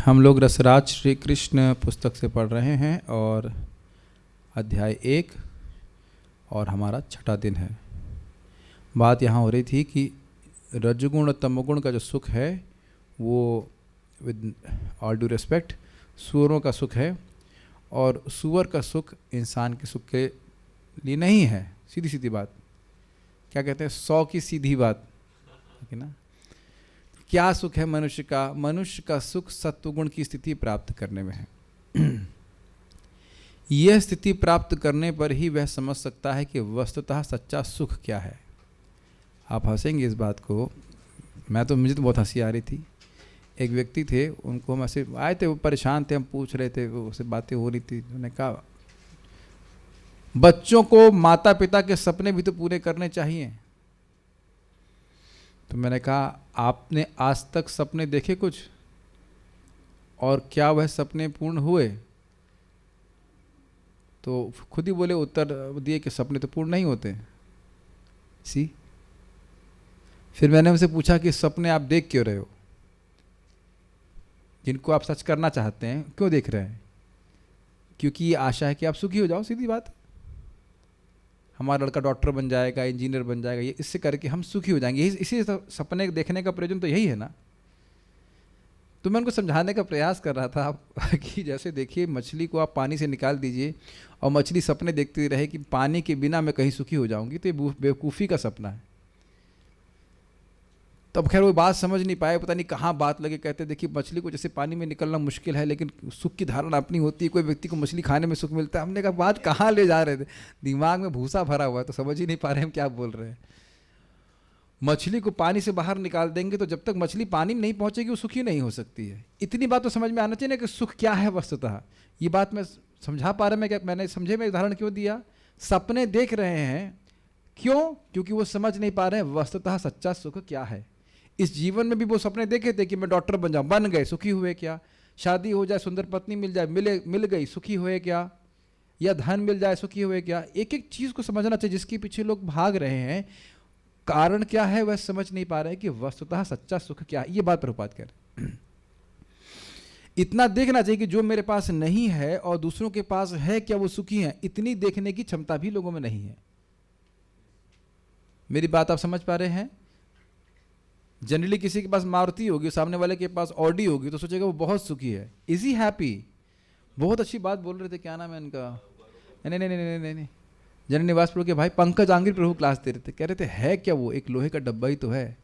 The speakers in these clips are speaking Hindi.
हम लोग रसराज श्री कृष्ण पुस्तक से पढ़ रहे हैं और अध्याय 1 और हमारा 6वां दिन है। बात यहाँ हो रही थी कि रजगुण और तमगुण का जो सुख है वो विद ऑल ड्यू रिस्पेक्ट सुअरों का सुख है और सुअर का सुख इंसान के सुख के लिए नहीं है। सीधी सीधी बात, क्या कहते हैं, 100 की सीधी बात है ना। क्या सुख है मनुष्य का? मनुष्य का सुख सत्वगुण की स्थिति प्राप्त करने में है। यह स्थिति प्राप्त करने पर ही वह समझ सकता है कि वस्तुतः सच्चा सुख क्या है। आप हंसेंगे इस बात को, मुझे तो बहुत हंसी आ रही थी। एक व्यक्ति थे, उनको हम ऐसे आए थे, वो परेशान थे, हम पूछ रहे थे, उससे बातें हो रही थी। उन्होंने कहा बच्चों को माता पिता के सपने भी तो पूरे करने चाहिए। तो मैंने कहा आपने आज तक सपने देखे कुछ, और क्या वह सपने पूर्ण हुए? तो खुद ही बोले, उत्तर दिए कि सपने तो पूर्ण नहीं होते। सी, फिर मैंने उनसे पूछा कि सपने आप देख क्यों रहे हो? जिनको आप सच करना चाहते हैं क्यों देख रहे हैं? क्योंकि ये आशा है कि आप सुखी हो जाओ। सीधी बात, हमारा लड़का डॉक्टर बन जाएगा, इंजीनियर बन जाएगा, ये इससे करके हम सुखी हो जाएंगे। इसी सपने देखने का प्रयोजन तो यही है ना। तो मैं उनको समझाने का प्रयास कर रहा था कि जैसे देखिए, मछली को आप पानी से निकाल दीजिए और मछली सपने देखती रहे कि पानी के बिना मैं कहीं सुखी हो जाऊंगी, तो ये बेवकूफ़ी का सपना है। तब खैर वो बात समझ नहीं पाए, पता नहीं कहाँ बात लगे। कहते देखिए, मछली को जैसे पानी में निकलना मुश्किल है, लेकिन सुख की धारणा अपनी होती है। कोई व्यक्ति को मछली खाने में सुख मिलता है। हमने कहा बात कहाँ ले जा रहे थे, दिमाग में भूसा भरा हुआ है तो समझ ही नहीं पा रहे हम क्या बोल रहे हैं। मछली को पानी से बाहर निकाल देंगे तो जब तक मछली पानी में नहीं पहुंचेगी वो सुखी नहीं हो सकती है। इतनी बात तो समझ में आना चाहिए ना कि सुख क्या है वस्तुतः। ये बात मैं समझा पा रहा मैं क्या? मैंने समझे में उदाहरण क्यों दिया? सपने देख रहे हैं, क्यों? क्योंकि वो समझ नहीं पा रहे हैं वस्तुतः सच्चा सुख क्या है। इस जीवन में भी वो सपने देखे थे कि मैं डॉक्टर बन जाऊं, बन गए, सुखी हुए क्या? शादी हो जाए, सुंदर पत्नी मिल जाए, मिल गई, सुखी हुए क्या? या धन मिल जाए, सुखी हुए क्या? एक एक चीज को समझना चाहिए जिसके पीछे लोग भाग रहे हैं। कारण क्या है वह समझ नहीं पा रहे हैं कि वस्तुतः सच्चा सुख क्या है। ये बात प्रभुपाद कह रहे हैं। इतना देखना चाहिए कि जो मेरे पास नहीं है और दूसरों के पास है, क्या वो सुखी हैं? इतनी देखने की क्षमता भी लोगों में नहीं है। मेरी बात आप समझ पा रहे हैं? जनरली किसी के पास मारुति होगी, सामने वाले के पास ऑडी होगी, तो सोचेगा वो बहुत सुखी है। Is he happy? बहुत अच्छी बात बोल रहे थे, क्या नाम है इनका? नहीं नहीं नहीं नहीं नहीं, जन निवासपुर के भाई पंकज आंगिर प्रभु क्लास दे रहे थे। कह रहे थे है क्या वो? एक लोहे का डब्बा ही तो है।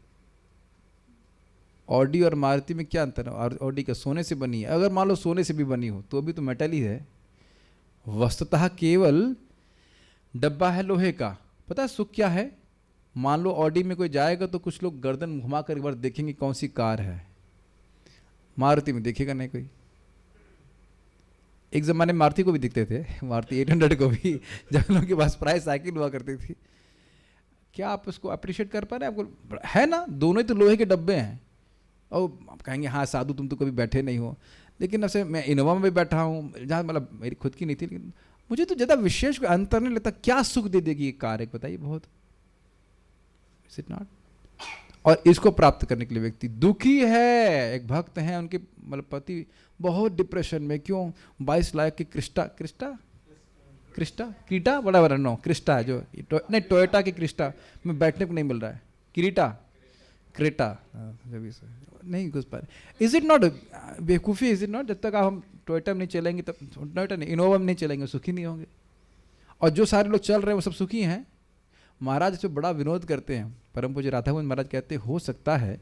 ऑडी और मारुति में क्या अंतर है? ऑडी का सोने से बनी है, अगर मान लो सोने से भी बनी हो तो भी तो मेटल ही है। वस्तुतः केवल डब्बा है लोहे का। पता है सुख क्या है? मान लो ऑडी में कोई जाएगा तो कुछ लोग गर्दन घुमा कर एक बार देखेंगे कौन सी कार है। मारुति में देखेगा नहीं कोई। एक ज़माने में मारुति को भी दिखते थे, मारुति 800 को भी, जब लोगों के पास प्राइस साइकिल हुआ करती थी। क्या आप उसको अप्रिशिएट कर पा रहे हैं? आपको है ना, दोनों ही तो लोहे के डब्बे हैं। और आप कहेंगे हाँ साधु तुम तो कभी बैठे नहीं हो, लेकिन ऐसे मैं इनोवा में भी बैठा हूँ, जहाँ मतलब मेरी खुद की नहीं थी, लेकिन मुझे तो ज़्यादा विशेष कोई अंतर नहीं लगता। क्या सुख दे देगी ये कार, एक बताइए। बहुत, इज इट नॉट? और इसको प्राप्त करने के लिए व्यक्ति दुखी है। एक भक्त हैं, उनके मतलब पति बहुत डिप्रेशन में। क्यों? 22 लाख की क्रीटा बड़ा बड़ा नो क्रिस्टा है जो नहीं, टोयोटा की क्रिस्टा में बैठने को नहीं मिल रहा है। क्रेटा नहीं घुस पा रहे। इज इट नॉट बेवकूफ़ी? Is it not? जब तक हम टोयोटा में नहीं चलेंगे, तब टोयोटा नहीं, इनोवा में नहीं चलेंगे, सुखी नहीं होंगे। और जो सारे लोग चल रहे हैं वो सब सुखी हैं। महाराज जो बड़ा विनोद करते हैं, परम पूज्य राधाकुंज महाराज कहते हैं, हो सकता है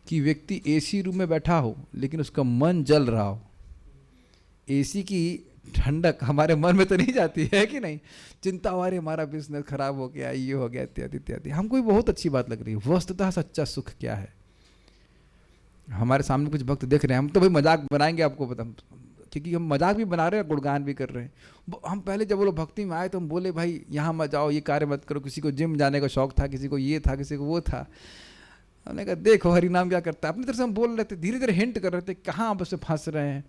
कि व्यक्ति एसी रूम में बैठा हो लेकिन उसका मन जल रहा हो। एसी की ठंडक हमारे मन में तो नहीं जाती है कि नहीं? चिंता हमारी, हमारा बिजनेस खराब हो गया, ये हो गया, इत्यादि इत्यादि। हमको बहुत अच्छी बात लग रही है। वस्तुतः सच्चा सुख क्या है? हमारे सामने कुछ भक्त देख रहे हैं, हम तो भाई मजाक बनाएंगे आपको पता, क्योंकि हम मजाक भी बना रहे हैं, गुणगान भी कर रहे हैं। हम पहले जब वो लोग भक्ति में आए तो हम बोले भाई यहाँ मत जाओ, ये कार्य मत करो। किसी को जिम जाने का शौक था, किसी को ये था, किसी को वो था। हमने कहा देखो हरि नाम क्या करता है। अपनी तरफ से हम बोल रहे थे, धीरे धीरे हिंट कर रहे थे कहाँ आप उससे फंस रहे हैं।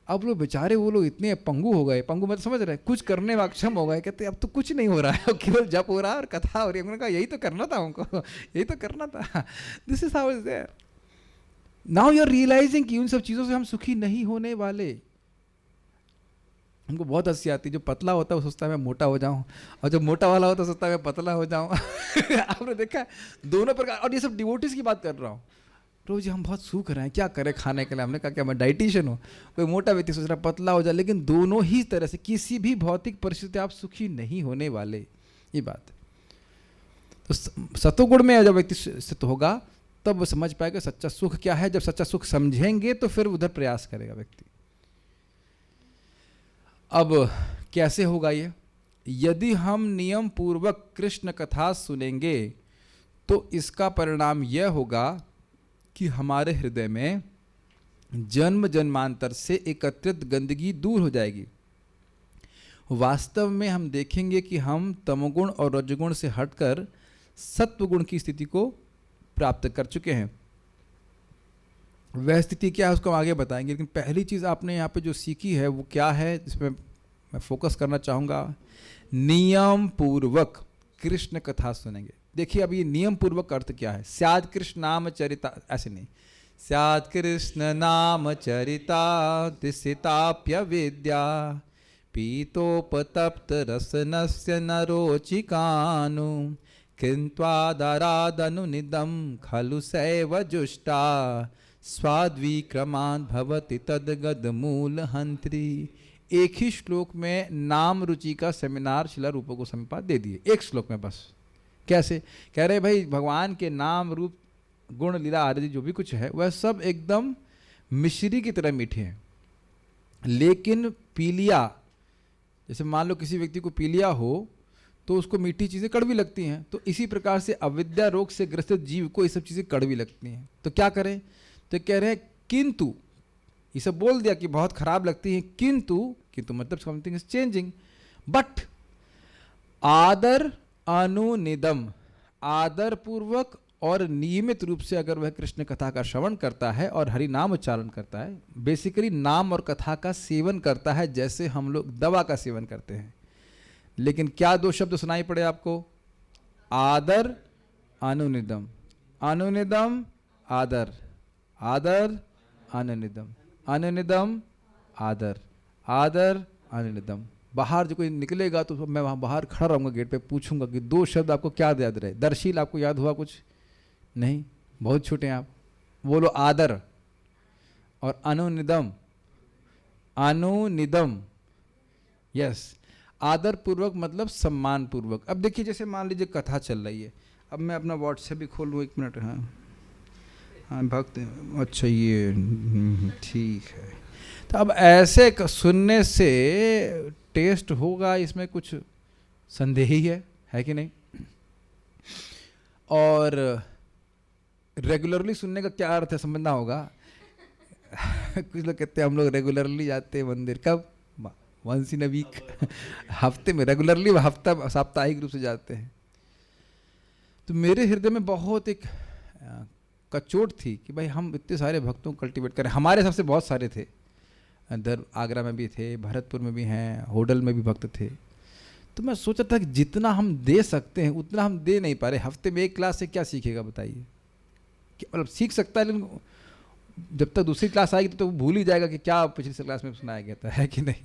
अब लोग बेचारे, वो लोग इतने पंगु हो गए, पंगु मतलब समझ रहे हैं, कुछ करने में अक्षम हो गए। कहते अब तो कुछ नहीं हो रहा है, केवल जप हो रहा है और कथा हो रही है। उन्होंने कहा यही तो करना था हमको, यही तो करना था। This is how is there. Now you are realising कि उन सब चीज़ों से हम सुखी नहीं होने वाले। हमको बहुत हंसी आती है, जो पतला होता है वो सोचता है मैं मोटा हो जाऊं, और जो मोटा वाला होता है सोचता है मैं पतला हो जाऊं। आपने देखा है? दोनों प्रकार। और ये सब डिवोटीज की बात कर रहा हूँ। रोज हम बहुत सूख रहे हैं, क्या करें खाने के लिए? हमने कहा क्या मैं डाइटिशियन हूँ? कोई मोटा व्यक्ति सोच रहा है पतला हो जाए, लेकिन दोनों ही तरह से किसी भी भौतिक परिस्थिति आप सुखी नहीं होने वाले, ये बात। तो सतोगुण में जब व्यक्ति स्थित होगा तब वो समझ पाएगा सच्चा सुख क्या है। जब सच्चा सुख समझेंगे तो फिर उधर प्रयास करेगा व्यक्ति। अब कैसे होगा ये? यदि हम नियम पूर्वक कृष्ण कथा सुनेंगे तो इसका परिणाम यह होगा कि हमारे हृदय में जन्म जन्मांतर से एकत्रित गंदगी दूर हो जाएगी। वास्तव में हम देखेंगे कि हम तमोगुण और रजोगुण से हटकर सत्वगुण की स्थिति को प्राप्त कर चुके हैं। वह स्थिति क्या है उसको हम आगे बताएंगे, लेकिन पहली चीज़ आपने यहाँ पे जो सीखी है वो क्या है, जिसमें मैं फोकस करना चाहूँगा। नियम पूर्वक कृष्ण कथा सुनेंगे। देखिए अब ये नियम पूर्वक अर्थ क्या है। स्याद कृष्ण नाम चरिता, ऐसे नहीं, स्याद कृष्ण नाम चरिता दिशिताप्य विद्या पीतोपतप्त रसनस्य नरोचिकानु किन्त्वादारादनुनिदं खलु सैव जुष्टा स्वाद्विक्रमान् भवति तद्गदमूलहंत्री। एक ही श्लोक में नाम रुचि का सेमिनार शिला रूप गोस्वामीपाद दे दिए, एक श्लोक में बस। कैसे? कह रहे भाई भगवान के नाम रूप गुण लीला आदि जो भी कुछ है वह सब एकदम मिश्री की तरह मीठे हैं, लेकिन पीलिया, जैसे मान लो किसी व्यक्ति को पीलिया हो तो उसको मीठी चीज़ें कड़वी लगती हैं, तो इसी प्रकार से अविद्या रोग से ग्रसित जीव को ये सब चीज़ें कड़वी लगती हैं। तो क्या करें? तो कह रहे हैं किंतु, ये सब बोल दिया कि बहुत खराब लगती हैं, किंतु मतलब समथिंग इज चेंजिंग, बट आदर अनुनिदम, आदर पूर्वक और नियमित रूप से अगर वह कृष्ण कथा का श्रवण करता है और हरि नाम उच्चारण करता है, बेसिकली नाम और कथा का सेवन करता है जैसे हम लोग दवा का सेवन करते हैं। लेकिन क्या दो शब्द सुनाई पड़े आपको? आदर अनुनिदम, अनुनिदम आदर, आदर अनुनिदम, अनुनिदम आदर, आदर अनुनिदम। बाहर जो कोई निकलेगा तो मैं वहाँ बाहर खड़ा रहूँगा गेट पे, पूछूंगा कि दो शब्द आपको क्या याद रहे? दर्शील आपको याद हुआ कुछ? नहीं, बहुत छोटे हैं आप। बोलो आदर और अनुनिदम, अनुनिदम, यस। आदर पूर्वक मतलब सम्मान पूर्वक। अब देखिए जैसे मान लीजिए कथा चल रही है, अब मैं अपना व्हाट्सएप भी खोल लूँ, एक मिनट। हाँ हाँ भक्त, अच्छा ये ठीक है। तो अब ऐसे सुनने से टेस्ट होगा, इसमें कुछ संदेह ही है कि नहीं? और रेगुलरली सुनने का क्या अर्थ है समझना होगा। कुछ लोग कहते हैं हम लोग रेगुलरली जाते हैं मंदिर, कब? वंस इन अ वीक, हफ्ते में, रेगुलरली हफ्ता साप्ताहिक रूप से जाते हैं। तो मेरे हृदय में बहुत एक कचोट थी कि भाई हम इतने सारे भक्तों को कल्टीवेट करें। हमारे सबसे बहुत सारे थे, इधर आगरा में भी थे, भरतपुर में भी हैं, होडल में भी भक्त थे। तो मैं सोचा था कि जितना हम दे सकते हैं उतना हम दे नहीं पा रहे। हफ्ते में एक क्लास से क्या सीखेगा बताइए? मतलब सीख सकता है, लेकिन जब तक दूसरी क्लास आएगी तो वो भूल ही जाएगा कि क्या पिछली क्लास में सुनाया गया था, है कि नहीं?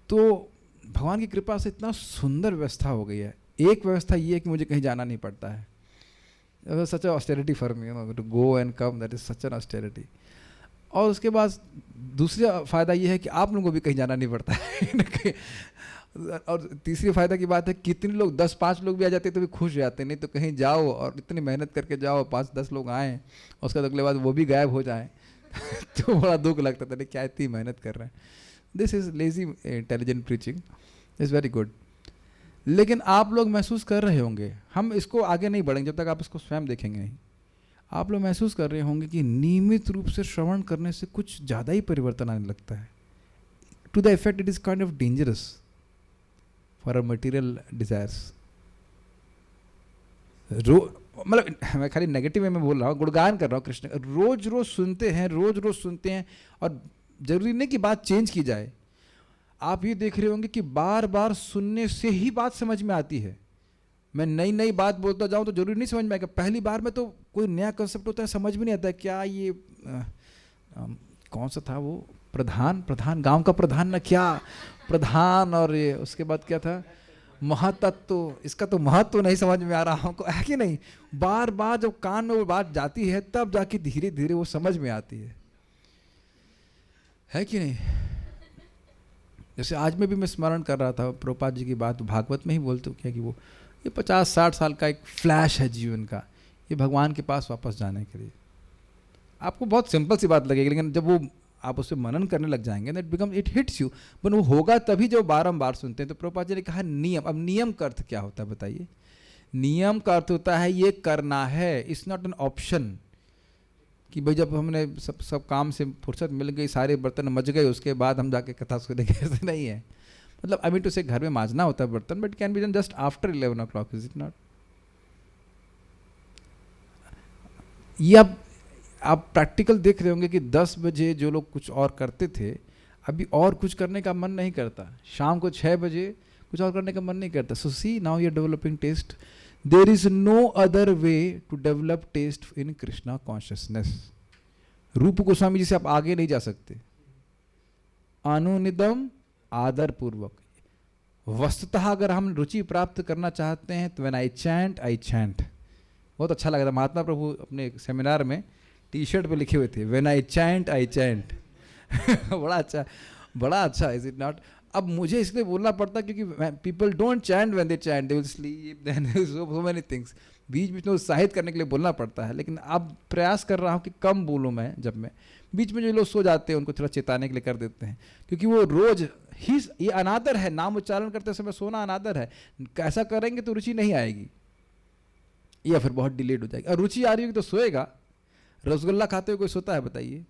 तो भगवान की कृपा से इतना सुंदर व्यवस्था हो गई है। एक व्यवस्था ये है कि मुझे कहीं जाना नहीं पड़ता है। Such austerity for me, to go and come, that is such an austerity. और उसके बाद दूसरा फ़ायदा ये है कि आप लोगों को भी कहीं जाना नहीं पड़ता है। और तीसरी फ़ायदा की बात है, कितने लोग 10-5 लोग भी आ जाते हैं तो भी खुश जाते हैं। नहीं तो कहीं जाओ और इतनी मेहनत करके जाओ, 5-10 लोग आएँ और उसके अगले बाद वो भी गायब हो जाएं तो बड़ा दुख लगता था, क्या इतनी मेहनत कर रहे हैं। This is lazy intelligent preaching, is very good. लेकिन आप लोग महसूस कर रहे होंगे, हम इसको आगे नहीं बढ़ेंगे जब तक आप इसको स्वयं देखेंगे नहीं। आप लोग महसूस कर रहे होंगे कि नियमित रूप से श्रवण करने से कुछ ज़्यादा ही परिवर्तन आने लगता है। To the effect it is kind of dangerous for a material desires. मतलब मैं खाली नेगेटिव में बोल रहा हूँ, गुणगान कर रहा हूँ कृष्ण। रोज रोज सुनते हैं, रोज रोज सुनते हैं, और जरूरी नहीं कि बात चेंज की जाए। आप ये देख रहे होंगे कि बार बार सुनने से ही बात समझ में आती है। मैं नई नई बात बोलता जाऊं तो जरूरी नहीं समझ में आएगा। पहली बार में तो कोई नया कंसेप्ट होता है, समझ में नहीं आता है क्या ये कौन सा था वो, प्रधान गांव का प्रधान ना क्या प्रधान, और ये उसके बाद क्या था महतत्व, इसका तो महत्व नहीं समझ में आ रहा हमको, है कि नहीं। बार बार जब कान में वो बात जाती है तब जाके धीरे धीरे वो समझ में आती है कि नहीं। जैसे आज में भी मैं स्मरण कर रहा था प्रभुपाद जी की बात, भागवत में ही बोलते हो क्या कि वो ये 50-60 साल का एक फ्लैश है जीवन का, ये भगवान के पास वापस जाने के लिए। आपको बहुत सिंपल सी बात लगेगी, लेकिन जब वो आप उससे मनन करने लग जाएंगे that become it hits you. But वो होगा तभी जब बारंबार सुनते हैं। तो प्रभुपाद जी ने कहा नियम। अब नियम का अर्थ क्या होता है बताइए। नियम का अर्थ होता है ये करना है, इट्स नॉट एन ऑप्शन कि भाई जब हमने सब काम से फुर्सत मिल गई, सारे बर्तन मज गए, उसके बाद हम जाके कथा सुनेंगे, ऐसे नहीं है। मतलब आई मीन टू से घर में माजना होता है बर्तन, but can be done just after 11 o'clock, is it not. ये आप प्रैक्टिकल देख रहे होंगे कि 10 बजे जो लोग कुछ और करते थे, अभी और कुछ करने का मन नहीं करता। शाम को 6 बजे कुछ और करने का मन नहीं करता। So see now you are developing taste. There is no other way to develop taste in Krishna consciousness. Rupa Goswami जी से आप आगे नहीं जा सकते। अनुनिदम आदर पूर्वक। वस्तुतः अगर हम रुचि प्राप्त करना चाहते हैं तो व्हेन आई चैंट। बहुत अच्छा लगा था, महात्मा प्रभु अपने सेमिनार में टी शर्ट पे लिखे हुए थे व्हेन आई चैंट। बड़ा अच्छा इज इट नॉट। अब मुझे इसलिए बोलना पड़ता क्योंकि people don't chant when they chant, they will sleep, then so many things. बीच बीच में उत्साहित करने के लिए बोलना पड़ता है, लेकिन अब प्रयास कर रहा हूँ कि कम बोलूँ मैं। जब मैं बीच में जो लोग सो जाते हैं उनको थोड़ा चेताने के लिए कर देते हैं, क्योंकि वो रोज ही ये अनादर है। नाम उच्चारण करते समय सोना अनादर है। ऐसा करेंगे तो रुचि नहीं आएगी या फिर बहुत डिलेड हो जाएगी। और रुचि आ रही होगी तो सोएगा। रसगुल्ला खाते हुए कोई सोता है बताइए?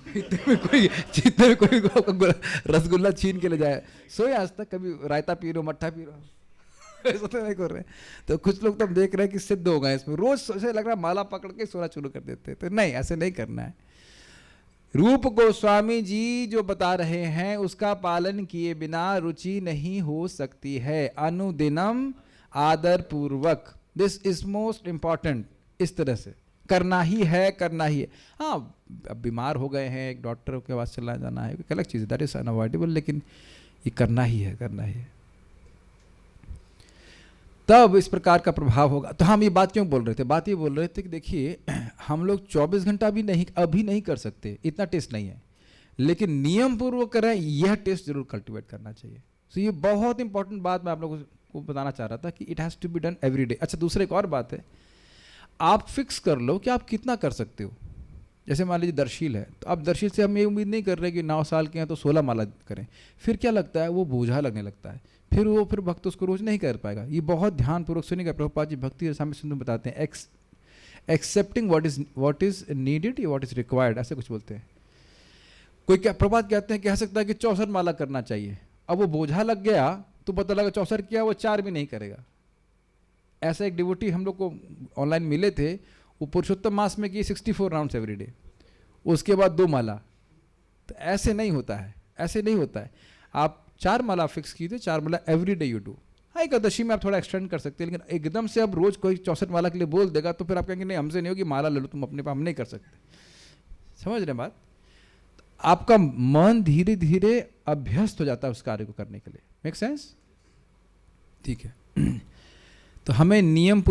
जितने में कोई रसगुल्ला छीन के ले जाए, सोए आज तक कभी? रायता पी लो, मट्ठा पी लो, ऐसा तो नहीं कर रहे। तो कुछ लोग तो हम देख रहे हैं कि सिद्ध हो गए इसमें, रोज से लग रहा है माला पकड़ के सोना शुरू कर देते हैं। तो नहीं, ऐसे नहीं करना है। रूप गोस्वामी जी जो बता रहे हैं उसका पालन किए बिना रुचि नहीं हो सकती है। अनुदिनम आदर पूर्वक, दिस इज मोस्ट इंपॉर्टेंट। इस तरह से करना ही है। हाँ, अब बीमार हो गए हैं, एक डॉक्टर के पास चला जाना है, एक अलग चीज़ है, दैट इज अनअवॉइडेबल, लेकिन ये करना ही है। तब इस प्रकार का प्रभाव होगा। तो हम ये बात क्यों बोल रहे थे? बात ये बोल रहे थे कि देखिए हम लोग 24 घंटा भी अभी नहीं कर सकते, इतना टेस्ट नहीं है, लेकिन नियम पूर्वक करें, यह टेस्ट जरूर कल्टिवेट करना चाहिए। तो ये बहुत इंपॉर्टेंट बात मैं आप लोगों को बताना चाह रहा था कि it has to be done every day. अच्छा, दूसरी एक और बात है, आप फिक्स कर लो कि आप कितना कर सकते हो। जैसे मान लीजिए दर्शील है, तो आप दर्शील से हम ये उम्मीद नहीं कर रहे कि 9 साल के हैं तो 16 माला करें। फिर क्या लगता है, वो बोझा लगने लगता है, फिर भक्त उसको रोज नहीं कर पाएगा। ये बहुत ध्यानपूर्वक सुनिएगा। प्रभुपाद जी भक्ति रसामृत सिंधु बताते हैं, एक्सेप्टिंग व्हाट इज नीडेड या व्हाट इज रिक्वायर्ड, ऐसे कुछ बोलते हैं। कोई क्या प्रभुपाद कहते हैं, कह सकता है कि 64 माला करना चाहिए। अब वो बोझा लग गया तो पता लगा 64 किया, वो 4 भी नहीं करेगा। ऐसा एक डिवोटी हम लोग को ऑनलाइन मिले थे, वो पुरुषोत्तम मास में किए 64 राउंड्स एवरी डे, उसके बाद 2 माला। तो ऐसे नहीं होता है, आप 4 माला फिक्स कीजिए, 4 माला एवरी डे यू डू। हाँ, एकादशी में आप थोड़ा एक्सटेंड कर सकते हैं, लेकिन एकदम से अब रोज कोई 64 माला के लिए बोल देगा तो फिर आप कहेंगे नहीं हमसे नहीं होगी, माला ले लो तुम अपने, हम नहीं कर सकते। समझ रहे बात? आपका मन धीरे धीरे अभ्यस्त हो जाता है उस कार्य को करने के लिए। Make sense? ठीक है। तो हमको नियम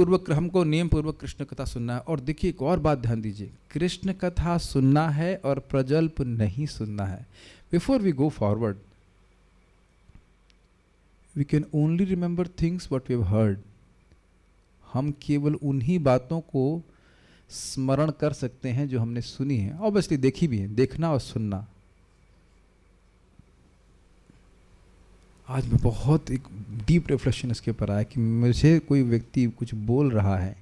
पूर्वक कृष्ण कथा सुनना है। और देखिए एक और बात ध्यान दीजिए, कृष्ण कथा सुनना है और प्रजल्प नहीं सुनना है। Before we go forward, we can only remember things what we have heard. हम केवल उन्हीं बातों को स्मरण कर सकते हैं जो हमने सुनी है, ऑब्वियसली देखी भी है। देखना और सुनना। आज मैं बहुत एक डीप रिफ्लेक्शन इसके ऊपर आया कि मुझे कोई व्यक्ति कुछ बोल रहा है,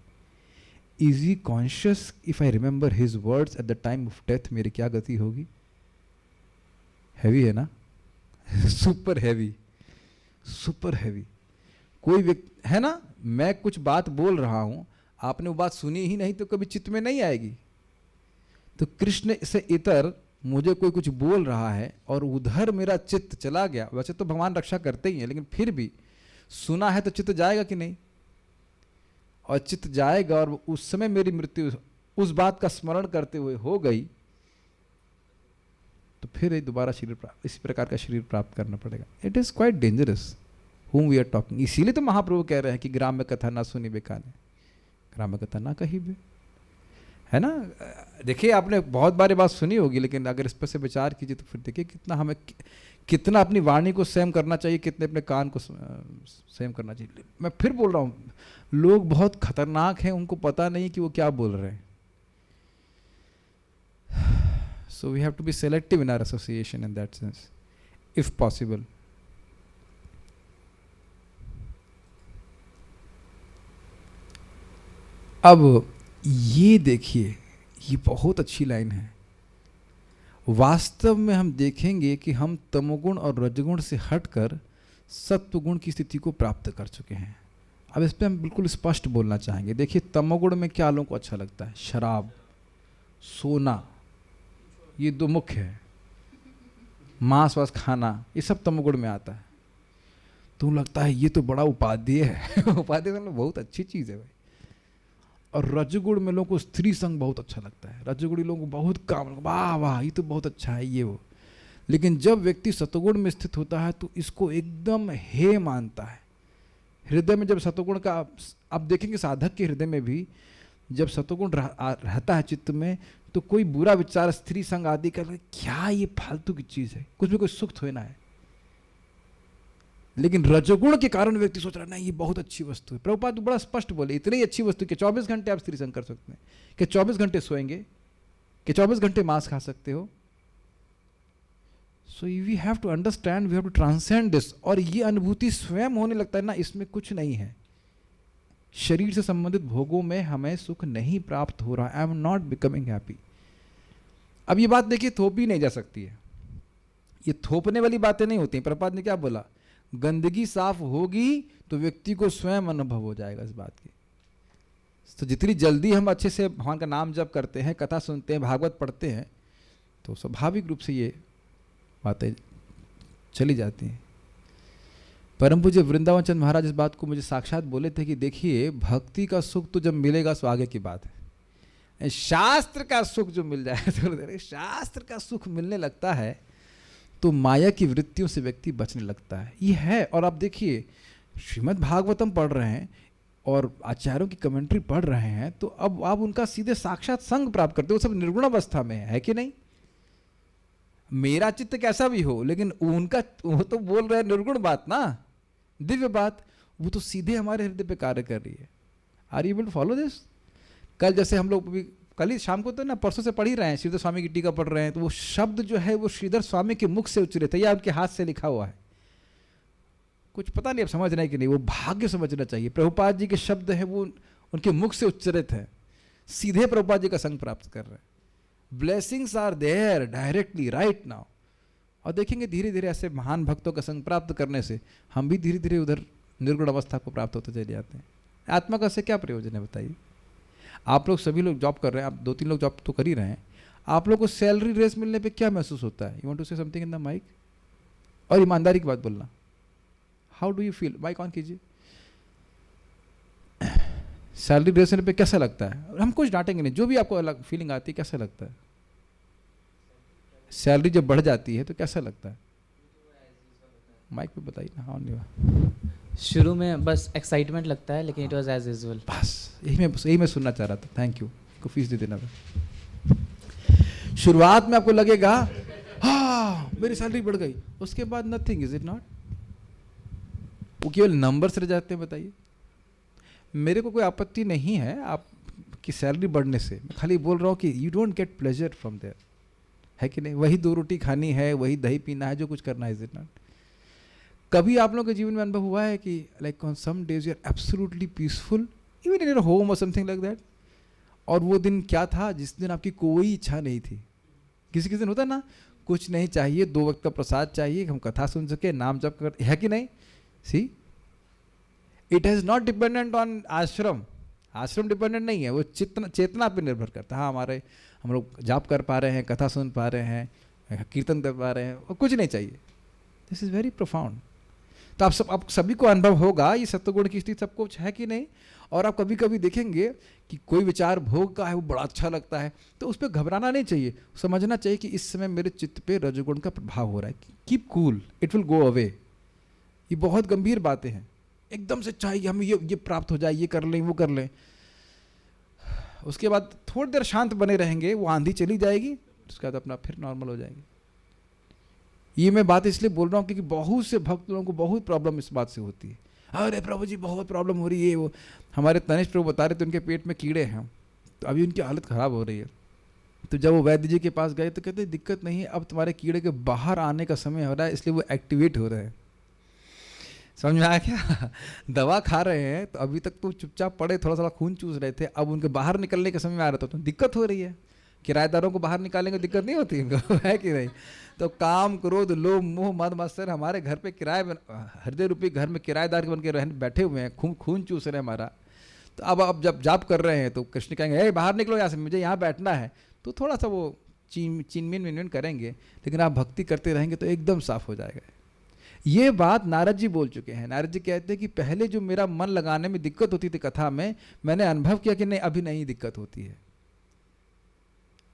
is he conscious? If I remember his words at the time of death, मेरी क्या गति होगी? हैवी है ना? Super heavy. कोई व्यक्ति है ना, मैं कुछ बात बोल रहा हूं, आपने वो बात सुनी ही नहीं तो कभी चित्त में नहीं आएगी। तो कृष्ण से इतर मुझे कोई कुछ बोल रहा है और उधर मेरा चित्त चला गया, वैसे तो भगवान रक्षा करते ही हैं, लेकिन फिर भी सुना है तो चित्त जाएगा कि नहीं, और चित्त जाएगा और उस समय मेरी मृत्यु उस बात का स्मरण करते हुए हो गई, तो फिर दोबारा शरीर प्राप्त, इसी प्रकार का शरीर प्राप्त करना पड़ेगा. It is quite dangerous whom we are talking. इसीलिए तो महाप्रभु कह रहे हैं कि ग्राम्य कथा ना सुनी बेकाने, ग्राम्य कथा ना कही बे, है ना. देखिए आपने बहुत बार बात सुनी होगी, लेकिन अगर इस पर से विचार कीजिए तो फिर देखिए कितना हमें, कितना अपनी वाणी को संयम करना चाहिए, कितने अपने कान को संयम करना चाहिए. मैं फिर बोल रहा हूँ, लोग बहुत खतरनाक हैं, उनको पता नहीं कि वो क्या बोल रहे हैं. So we have to be selective in our association in that sense, if possible. अब ये देखिए, ये बहुत अच्छी लाइन है. वास्तव में हम देखेंगे कि हम तमोगुण और रजगुण से हटकर सत्वगुण की स्थिति को प्राप्त कर चुके हैं. अब इस पर हम बिल्कुल स्पष्ट बोलना चाहेंगे. देखिए तमोगुण में क्या लोगों को अच्छा लगता है, शराब, सोना, ये दो मुख्य है. मांस वास खाना, ये सब तमोगुण में आता है. तो लगता है ये तो बड़ा उपादेय है. उपादेय मतलब बहुत अच्छी चीज़ है भाई. और रजगुण में लोगों को स्त्री संग बहुत अच्छा लगता है. रजगुणी लोगों को बहुत काम, वाह वाह ये तो बहुत अच्छा है ये वो. लेकिन जब व्यक्ति सतगुण में स्थित होता है तो इसको एकदम हे मानता है. हृदय में जब सतगुण का, आप देखेंगे साधक के हृदय में भी जब सतगुण रहता है चित्त में, तो कोई बुरा विचार, स्त्री संग आदि का, क्या ये फालतू की चीज़ है, कुछ भी कोई सुख थोड़ा ना है. लेकिन रजोगुण के कारण व्यक्ति सोच रहा है नहीं ये बहुत अच्छी वस्तु है. प्रभुपाद बड़ा स्पष्ट बोले, इतनी अच्छी वस्तु कि 24 घंटे आप स्त्री संग कर सकते हैं, कि 24 घंटे सोएंगे, कि 24 घंटे मांस खा सकते हो. So we have to understand, we have to transcend this. और ये अनुभूति स्वयं होने लगता है ना, इसमें कुछ नहीं है. शरीर से संबंधित भोगों में हमें सुख नहीं प्राप्त हो रहा. I am not becoming happy. अब ये बात देखिए थोपी नहीं जा सकती है, ये थोपने वाली बातें नहीं होती. प्रभुपाद ने क्या बोला, गंदगी साफ होगी तो व्यक्ति को स्वयं अनुभव हो जाएगा इस बात की. तो जितनी जल्दी हम अच्छे से भगवान का नाम जप करते हैं, कथा सुनते हैं, भागवत पढ़ते हैं, तो स्वाभाविक रूप से ये बातें चली जाती हैं. परम पूज्य वृंदावन चंद्र महाराज इस बात को मुझे साक्षात बोले थे कि देखिए भक्ति का सुख तो जब मिलेगा सो आगे की बात है. शास्त्र का सुख जो मिल जाए तो शास्त्र का सुख मिलने लगता है तो माया की वृत्तियों से व्यक्ति बचने लगता है. ये है. और आप देखिए श्रीमद् भागवतम पढ़ रहे हैं और आचार्यों की कमेंट्री पढ़ रहे हैं, तो अब आप उनका सीधे साक्षात संग प्राप्त करते हो. सब निर्गुण अवस्था में है कि नहीं. मेरा चित्त कैसा भी हो, लेकिन उनका, वो तो बोल रहे हैं निर्गुण बात ना, दिव्य बात, वो तो सीधे हमारे हृदय पे कार्य कर रही है. Are you able to follow this. कल जैसे हम लोग भी कल ही शाम को तो ना, परसों से पढ़ ही रहे हैं, श्रीधर स्वामी की टीका पढ़ रहे हैं, तो वो शब्द जो है वो श्रीधर स्वामी के मुख से उच्चरित है या उनके हाथ से लिखा हुआ है. कुछ पता नहीं अब समझ रहे हैं कि नहीं, वो भाग्य समझना चाहिए. प्रभुपाद जी के शब्द हैं वो उनके मुख से उच्चरित है, सीधे प्रभुपाद जी का संग प्राप्त कर रहे हैं. Blessings are there directly right now. और देखेंगे धीरे धीरे ऐसे महान भक्तों का संग प्राप्त करने से हम भी धीरे धीरे उधर निर्गुण अवस्था को प्राप्त होते चले जाते हैं. आत्मा का से क्या प्रयोजन है बताइए. आप लोग सभी लोग जॉब कर रहे हैं, आप 2-3 लोग जॉब तो कर ही रहे हैं, आप लोग को सैलरी रेस मिलने पे क्या महसूस होता है. You want to say something in the mic, और ईमानदारी की बात बोलना. How do you feel, mic on कीजिए. सैलरी रेस मिलने पे कैसा लगता है. हम कुछ डांटेंगे नहीं, जो भी आपको अलग फीलिंग आती है कैसा लगता है. सैलरी जब बढ़ जाती है तो कैसा लगता है, माइक पे बताइए ना. हाँ नहीं, शुरू में बस एक्साइटमेंट लगता है, लेकिन इट वाज एज यूजुअल. बस यही मैं सुनना चाह रहा था. Thank you. को फीस दे देना. शुरुआत में आपको लगेगा हाँ मेरी सैलरी बढ़ गई, उसके बाद नथिंग. Is it not. वो केवल नंबर्स रह जाते हैं. बताइए, मेरे को कोई आपत्ति नहीं है आपकी सैलरी बढ़ने से, मैं खाली बोल रहा हूँ कि you don't get pleasure from there, है कि नहीं. वही 2 रोटी खानी है, वही दही पीना है, जो कुछ करना है. Is it not. कभी आप लोगों के जीवन में अनुभव हुआ है कि like on some days you are absolutely peaceful even in your home और समथिंग लाइक दैट, और वो दिन क्या था जिस दिन आपकी कोई इच्छा नहीं थी. किसी किसी दिन होता है ना, कुछ नहीं चाहिए, 2 वक्त का प्रसाद चाहिए, हम कथा सुन सके, नाम जप कर, है कि नहीं. See it has not dependent on आश्रम. आश्रम डिपेंडेंट नहीं है, वो चेतना पे निर्भर करता है। हाँ, हम लोग जाप कर पा रहे हैं, कथा सुन पा रहे हैं, कीर्तन कर पा रहे हैं, और कुछ नहीं चाहिए। This is very profound. तो आप सभी को अनुभव होगा ये सत्वगुण की स्थिति सबको है कि नहीं। और आप कभी कभी देखेंगे कि कोई विचार भोग का है, वो बड़ा अच्छा लगता है, तो उस पर घबराना नहीं चाहिए, समझना चाहिए कि इस समय मेरे चित्त पे रजोगुण का प्रभाव हो रहा है। Keep cool, it will go away. ये बहुत गंभीर बातें हैं। एकदम से चाहिए हमें ये प्राप्त हो जाए, ये कर लें, वो कर लें, उसके बाद थोड़ी देर शांत बने रहेंगे, वो आंधी चली जाएगी, उसके बाद अपना फिर नॉर्मल हो जाएगी। ये मैं बात इसलिए बोल रहा हूँ क्योंकि बहुत से भक्त लोगों को बहुत प्रॉब्लम इस बात से होती है। अरे प्रभु जी बहुत प्रॉब्लम हो रही है, वो हमारे तनिष्ठ प्रभु बता रहे थे उनके पेट में कीड़े हैं, तो अभी उनकी हालत ख़राब हो रही है। तो जब वो वैद्य जी के पास गए तो कहते दिक्कत नहीं है, अब तुम्हारे कीड़े के बाहर आने का समय हो रहा है, इसलिए वो एक्टिवेट हो रहे हैं। समझ में आया क्या? दवा खा रहे हैं तो अभी तक तो चुपचाप पड़े, थोड़ा थोड़ा खून चूस रहे थे, अब उनके बाहर निकलने का समय आ रहा था तो दिक्कत हो रही है। किराएदारों को बाहर निकालेंगे दिक्कत नहीं होती इनको, है कि नहीं? तो काम, क्रोध, लोभ, मोह, मद मत्सर हमारे घर पे हृदय रूपी घर में किराएदार बन के बैठे हुए हैं, खून चूस रहे हैं हमारा। तो अब जब जाप कर रहे हैं तो कृष्ण कहेंगे बाहर निकलो यहाँ से, मुझे यहाँ बैठना है, तो थोड़ा सा वो चीनमीन करेंगे, लेकिन आप भक्ति करते रहेंगे तो एकदम साफ हो जाएगा। ये बात नारद जी बोल चुके हैं। नारद जी कहते हैं कि पहले जो मेरा मन लगाने में दिक्कत होती थी कथा में, मैंने अनुभव किया कि नहीं, अभी नहीं दिक्कत होती है।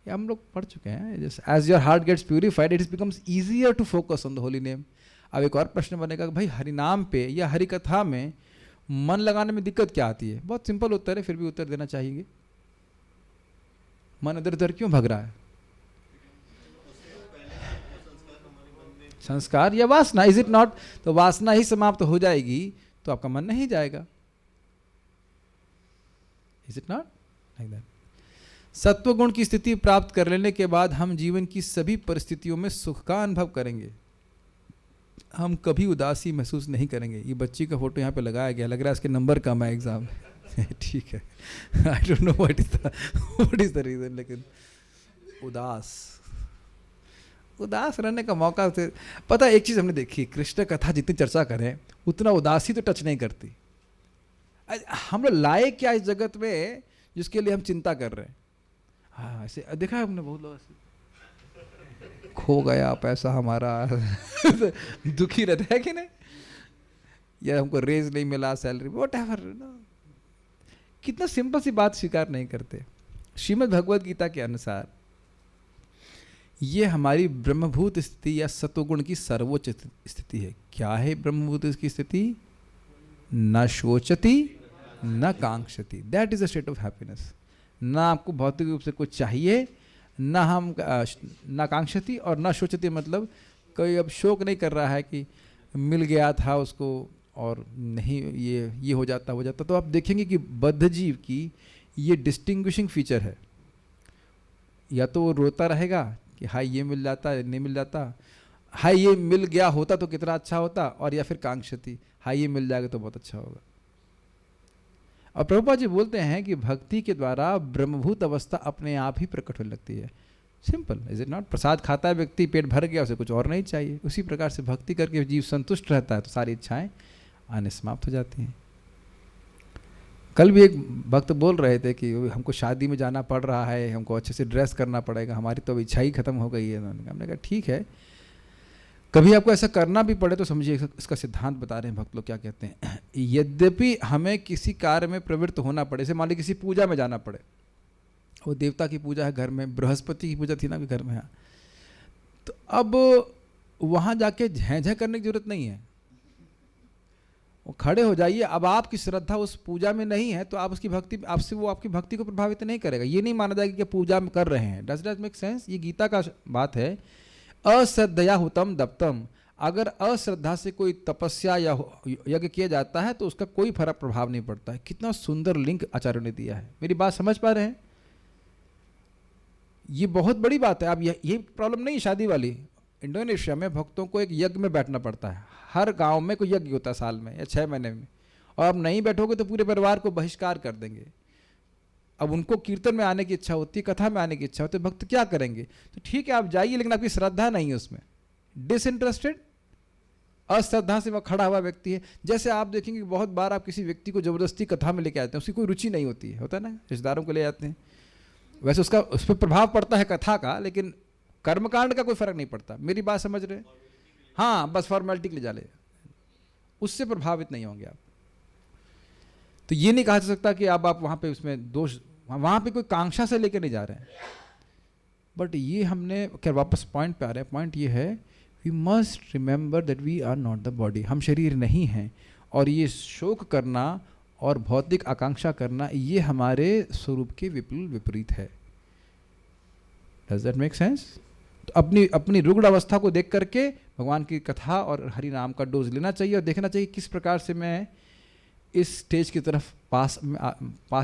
ये हम लोग पढ़ चुके हैं। As your heart gets purified it becomes easier to focus on the holy name. अब एक और प्रश्न बनेगा कि भाई हरिनाम पे या हरि कथा में मन लगाने में दिक्कत क्या आती है? बहुत सिंपल उत्तर है, फिर भी उत्तर देना चाहिए। मन इधर उधर क्यों भग रहा है? संस्कार या वासना, इज इट नॉट? तो वासना ही समाप्त हो जाएगी तो आपका मन नहीं जाएगा। Is it not like that? सत्वगुण की स्थिति प्राप्त कर लेने के बाद हम जीवन की सभी परिस्थितियों में सुख का अनुभव करेंगे। हम कभी उदासी महसूस नहीं करेंगे। ये बच्ची का फोटो यहाँ पे लगाया गया, लग रहा है इसके नंबर कम है एग्जाम में। ठीक है, I don't know what is the reason, लेकिन उदास रहने का मौका से पता है। एक चीज़ हमने देखी, कृष्ण कथा जितनी चर्चा करें उतना उदासी तो टच नहीं करती। हम लोग लाए क्या इस जगत में जिसके लिए हम चिंता कर रहे हैं? हाँ, ऐसे देखा है हमने, बहुत लोग ऐसे खो गया पैसा हमारा दुखी रहता है कि नहीं, या हमको रेज नहीं मिला, सैलरी, व्हाटएवर ना। कितना सिंपल सी बात स्वीकार नहीं करते। श्रीमद् भगवद गीता के अनुसार ये हमारी ब्रह्मभूत स्थिति या सत्वगुण की सर्वोच्च स्थिति है। क्या है ब्रह्मभूत की स्थिति? न शोचति न कांक्षति, that is a state of happiness. ना आपको भौतिक रूप से कुछ चाहिए, ना हम ना कांक्षति और ना शोचति, मतलब कोई अब शोक नहीं कर रहा है कि मिल गया था उसको और नहीं ये हो जाता। तो आप देखेंगे कि बद्ध जीव की ये डिस्टिंग्विशिंग फीचर है। या तो वो रोता रहेगा कि हाय ये मिल जाता, नहीं मिल जाता, हाय ये मिल गया होता तो कितना अच्छा होता, और या फिर कांक्षति, हाय ये मिल जाएगा तो बहुत अच्छा होगा। और प्रभुपाद जी बोलते हैं कि भक्ति के द्वारा ब्रह्मभूत अवस्था अपने आप ही प्रकट होने लगती है। Simple, is it not? प्रसाद खाता है व्यक्ति, पेट भर गया, उसे कुछ और नहीं चाहिए। उसी प्रकार से भक्ति करके जीव संतुष्ट रहता है तो सारी इच्छाएं आने समाप्त हो जाती हैं। कल भी एक भक्त बोल रहे थे कि हमको शादी में जाना पड़ रहा है, हमको अच्छे से ड्रेस करना पड़ेगा, हमारी तो इच्छा ही खत्म हो गई है। हमने कहा ठीक है, कभी आपको ऐसा करना भी पड़े तो समझिए इसका सिद्धांत बता रहे हैं भक्त लोग क्या कहते हैं। यद्यपि हमें किसी कार्य में प्रवृत्त होना पड़े, जैसे मान लीजिए किसी पूजा में जाना पड़े, वो देवता की पूजा है घर में, बृहस्पति की पूजा थी ना अभी घर में, हाँ, तो अब वहाँ जाके झेझे करने की जरूरत नहीं है, वो खड़े हो जाइए। अब आपकी श्रद्धा उस पूजा में नहीं है तो आप उसकी भक्ति, आपसे वो आपकी भक्ति को प्रभावित नहीं करेगा। ये नहीं माना जाएगा कि पूजा में कर रहे हैं। Does that make sense? ये गीता का बात है। अश्रद्धया हुतम दप्तम, अगर अश्रद्धा से कोई तपस्या या यज्ञ किया जाता है तो उसका कोई फर्क प्रभाव नहीं पड़ता है। कितना सुंदर लिंक आचार्यों ने दिया है। मेरी बात समझ पा रहे हैं? ये बहुत बड़ी बात है। अब ये प्रॉब्लम नहीं शादी वाली। इंडोनेशिया में भक्तों को एक यज्ञ में बैठना पड़ता है। हर गांव में कोई यज्ञ होता है साल में या 6 महीने में, और अब नहीं बैठोगे तो पूरे परिवार को बहिष्कार कर देंगे। अब उनको कीर्तन में आने की इच्छा होती है, कथा में आने की इच्छा होती है, भक्त क्या करेंगे? तो ठीक है आप जाइए, लेकिन आपकी श्रद्धा नहीं है उसमें, डिसइंटरेस्टेड, अश्रद्धा से वह खड़ा हुआ व्यक्ति है। जैसे आप देखेंगे बहुत बार आप किसी व्यक्ति को जबरदस्ती कथा में लेके आते हैं, उसकी कोई रुचि नहीं होती है, होता है ना, रिश्तेदारों को ले जाते हैं, वैसे उसका उस पर प्रभाव पड़ता है कथा का, लेकिन कर्मकांड का कोई फर्क नहीं पड़ता। मेरी बात समझ रहे हैं? हाँ, बस फॉर्मेलिटी के लिए जा ले, उससे प्रभावित नहीं होंगे आप। तो ये नहीं कहा जा सकता कि अब आप वहाँ पे उसमें दोष, वहाँ पे कोई कांक्षा से लेकर नहीं जा रहे हैं। बट ये हमने क्या, वापस पॉइंट पे आ रहे हैं। पॉइंट ये है, we must remember that we are not the body, हम शरीर नहीं हैं। और ये शोक करना और भौतिक आकांक्षा करना, ये हमारे स्वरूप के विपरीत है। Does that make sense? तो अपनी रुग्ण अवस्था को देख करके भगवान की कथा और हरि नाम का डोज लेना चाहिए और देखना चाहिए किस प्रकार से मैं इस स्टेज की तरफ पास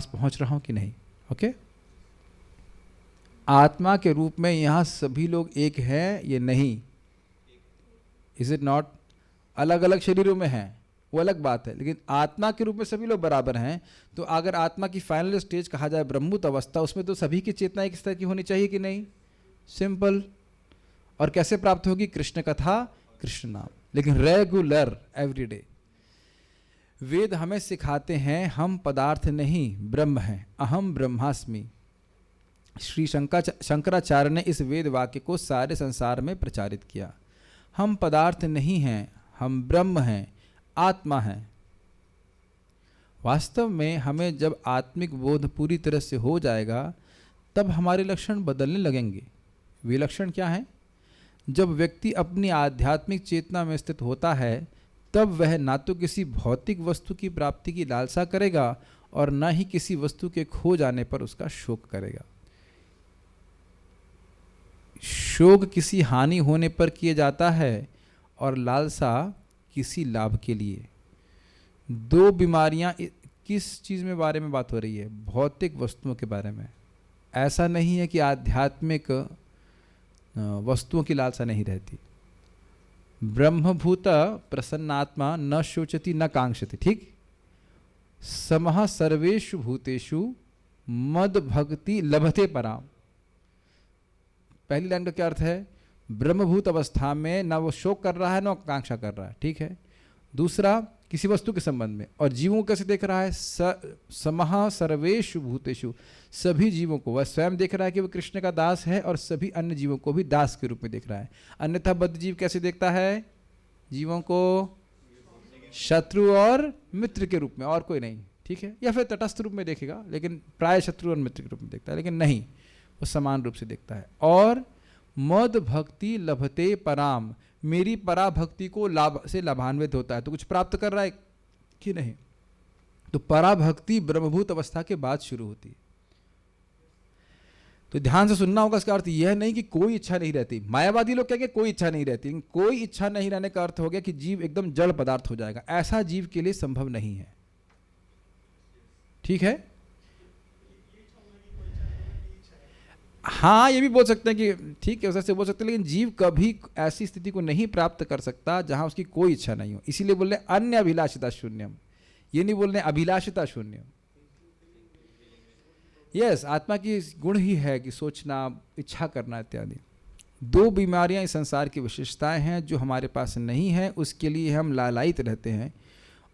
पहुंच रहा हूं कि नहीं। ओके, आत्मा के रूप में यहाँ सभी लोग एक हैं ये नहीं, इज इट नॉट? अलग अलग शरीरों में हैं वो अलग बात है, लेकिन आत्मा के रूप में सभी लोग बराबर हैं। तो अगर आत्मा की फाइनल स्टेज कहा जाए ब्रह्मभूत अवस्था, उसमें तो सभी की चेतना एक तरह की होनी चाहिए कि नहीं? सिंपल। और कैसे प्राप्त होगी? कृष्ण कथा, कृष्ण नाम, लेकिन रेगुलर, एवरीडे। वेद हमें सिखाते हैं हम पदार्थ नहीं ब्रह्म हैं, अहम ब्रह्मास्मि। श्री शंकराचार्य ने इस वेद वाक्य को सारे संसार में प्रचारित किया। हम पदार्थ नहीं हैं, हम ब्रह्म हैं, आत्मा हैं। वास्तव में हमें जब आत्मिक बोध पूरी तरह से हो जाएगा तब हमारे लक्षण बदलने लगेंगे। वे लक्षण क्या हैं? जब व्यक्ति अपनी आध्यात्मिक चेतना में स्थित होता है तब वह ना तो किसी भौतिक वस्तु की प्राप्ति की लालसा करेगा और ना ही किसी वस्तु के खो जाने पर उसका शोक करेगा। शोक किसी हानि होने पर किया जाता है और लालसा किसी लाभ के लिए। दो बीमारियां किस चीज़ में बारे में बात हो रही है? भौतिक वस्तुओं के बारे में। ऐसा नहीं है कि आध्यात्मिक वस्तुओं की लालसा नहीं रहती। ब्रह्मभूत प्रसन्नात्मा न शोचति न कांक्षति, ठीक? समः सर्वेषु भूतेषु मद भक्ति लभते पराम। पहली लाइन का क्या अर्थ है? ब्रह्मभूत अवस्था में ना वो शोक कर रहा है ना कांक्षा कर रहा है, ठीक है। दूसरा, किसी वस्तु के संबंध में। और जीवों को कैसे देख रहा है? समः सर्वेषु भूतेषु, सभी जीवों को वह स्वयं देख रहा है कि वह कृष्ण का दास है और सभी अन्य जीवों को भी दास के रूप में देख रहा है। अन्यथा बद्ध जीव कैसे देखता है? जीवों को शत्रु और मित्र के रूप में, और कोई नहीं, ठीक है। या फिर तटस्थ रूप में देखेगा, लेकिन प्राय शत्रु और मित्र के रूप में देखता है, लेकिन नहीं, वो समान रूप से देखता है। और मद भक्ति लभते पराम, मेरी पराभक्ति को लाभ से लाभान्वित होता है। तो कुछ प्राप्त कर रहा है कि नहीं? तो पराभक्ति ब्रह्मभूत अवस्था के बाद शुरू होती है। तो ध्यान से सुनना होगा। इसका अर्थ यह नहीं कि कोई इच्छा नहीं रहती। मायावादी लोग कहेंगे कोई इच्छा नहीं रहती, कोई इच्छा नहीं रहने का अर्थ हो गया कि जीव एकदम जड़ पदार्थ हो जाएगा। ऐसा जीव के लिए संभव नहीं है, ठीक है। हाँ, ये भी बोल सकते हैं कि ठीक है, वैसे बोल सकते हैं, लेकिन जीव कभी ऐसी स्थिति को नहीं प्राप्त कर सकता जहां उसकी कोई इच्छा नहीं हो। इसीलिए बोल रहे अन्य अभिलाषिता शून्यम, ये नहीं बोल रहे अभिलाषिता शून्यम। यस, आत्मा की गुण ही है कि सोचना, इच्छा करना इत्यादि। दो बीमारियां इस संसार की विशेषताएं हैं जो हमारे पास नहीं है, उसके लिए हम लालायित रहते हैं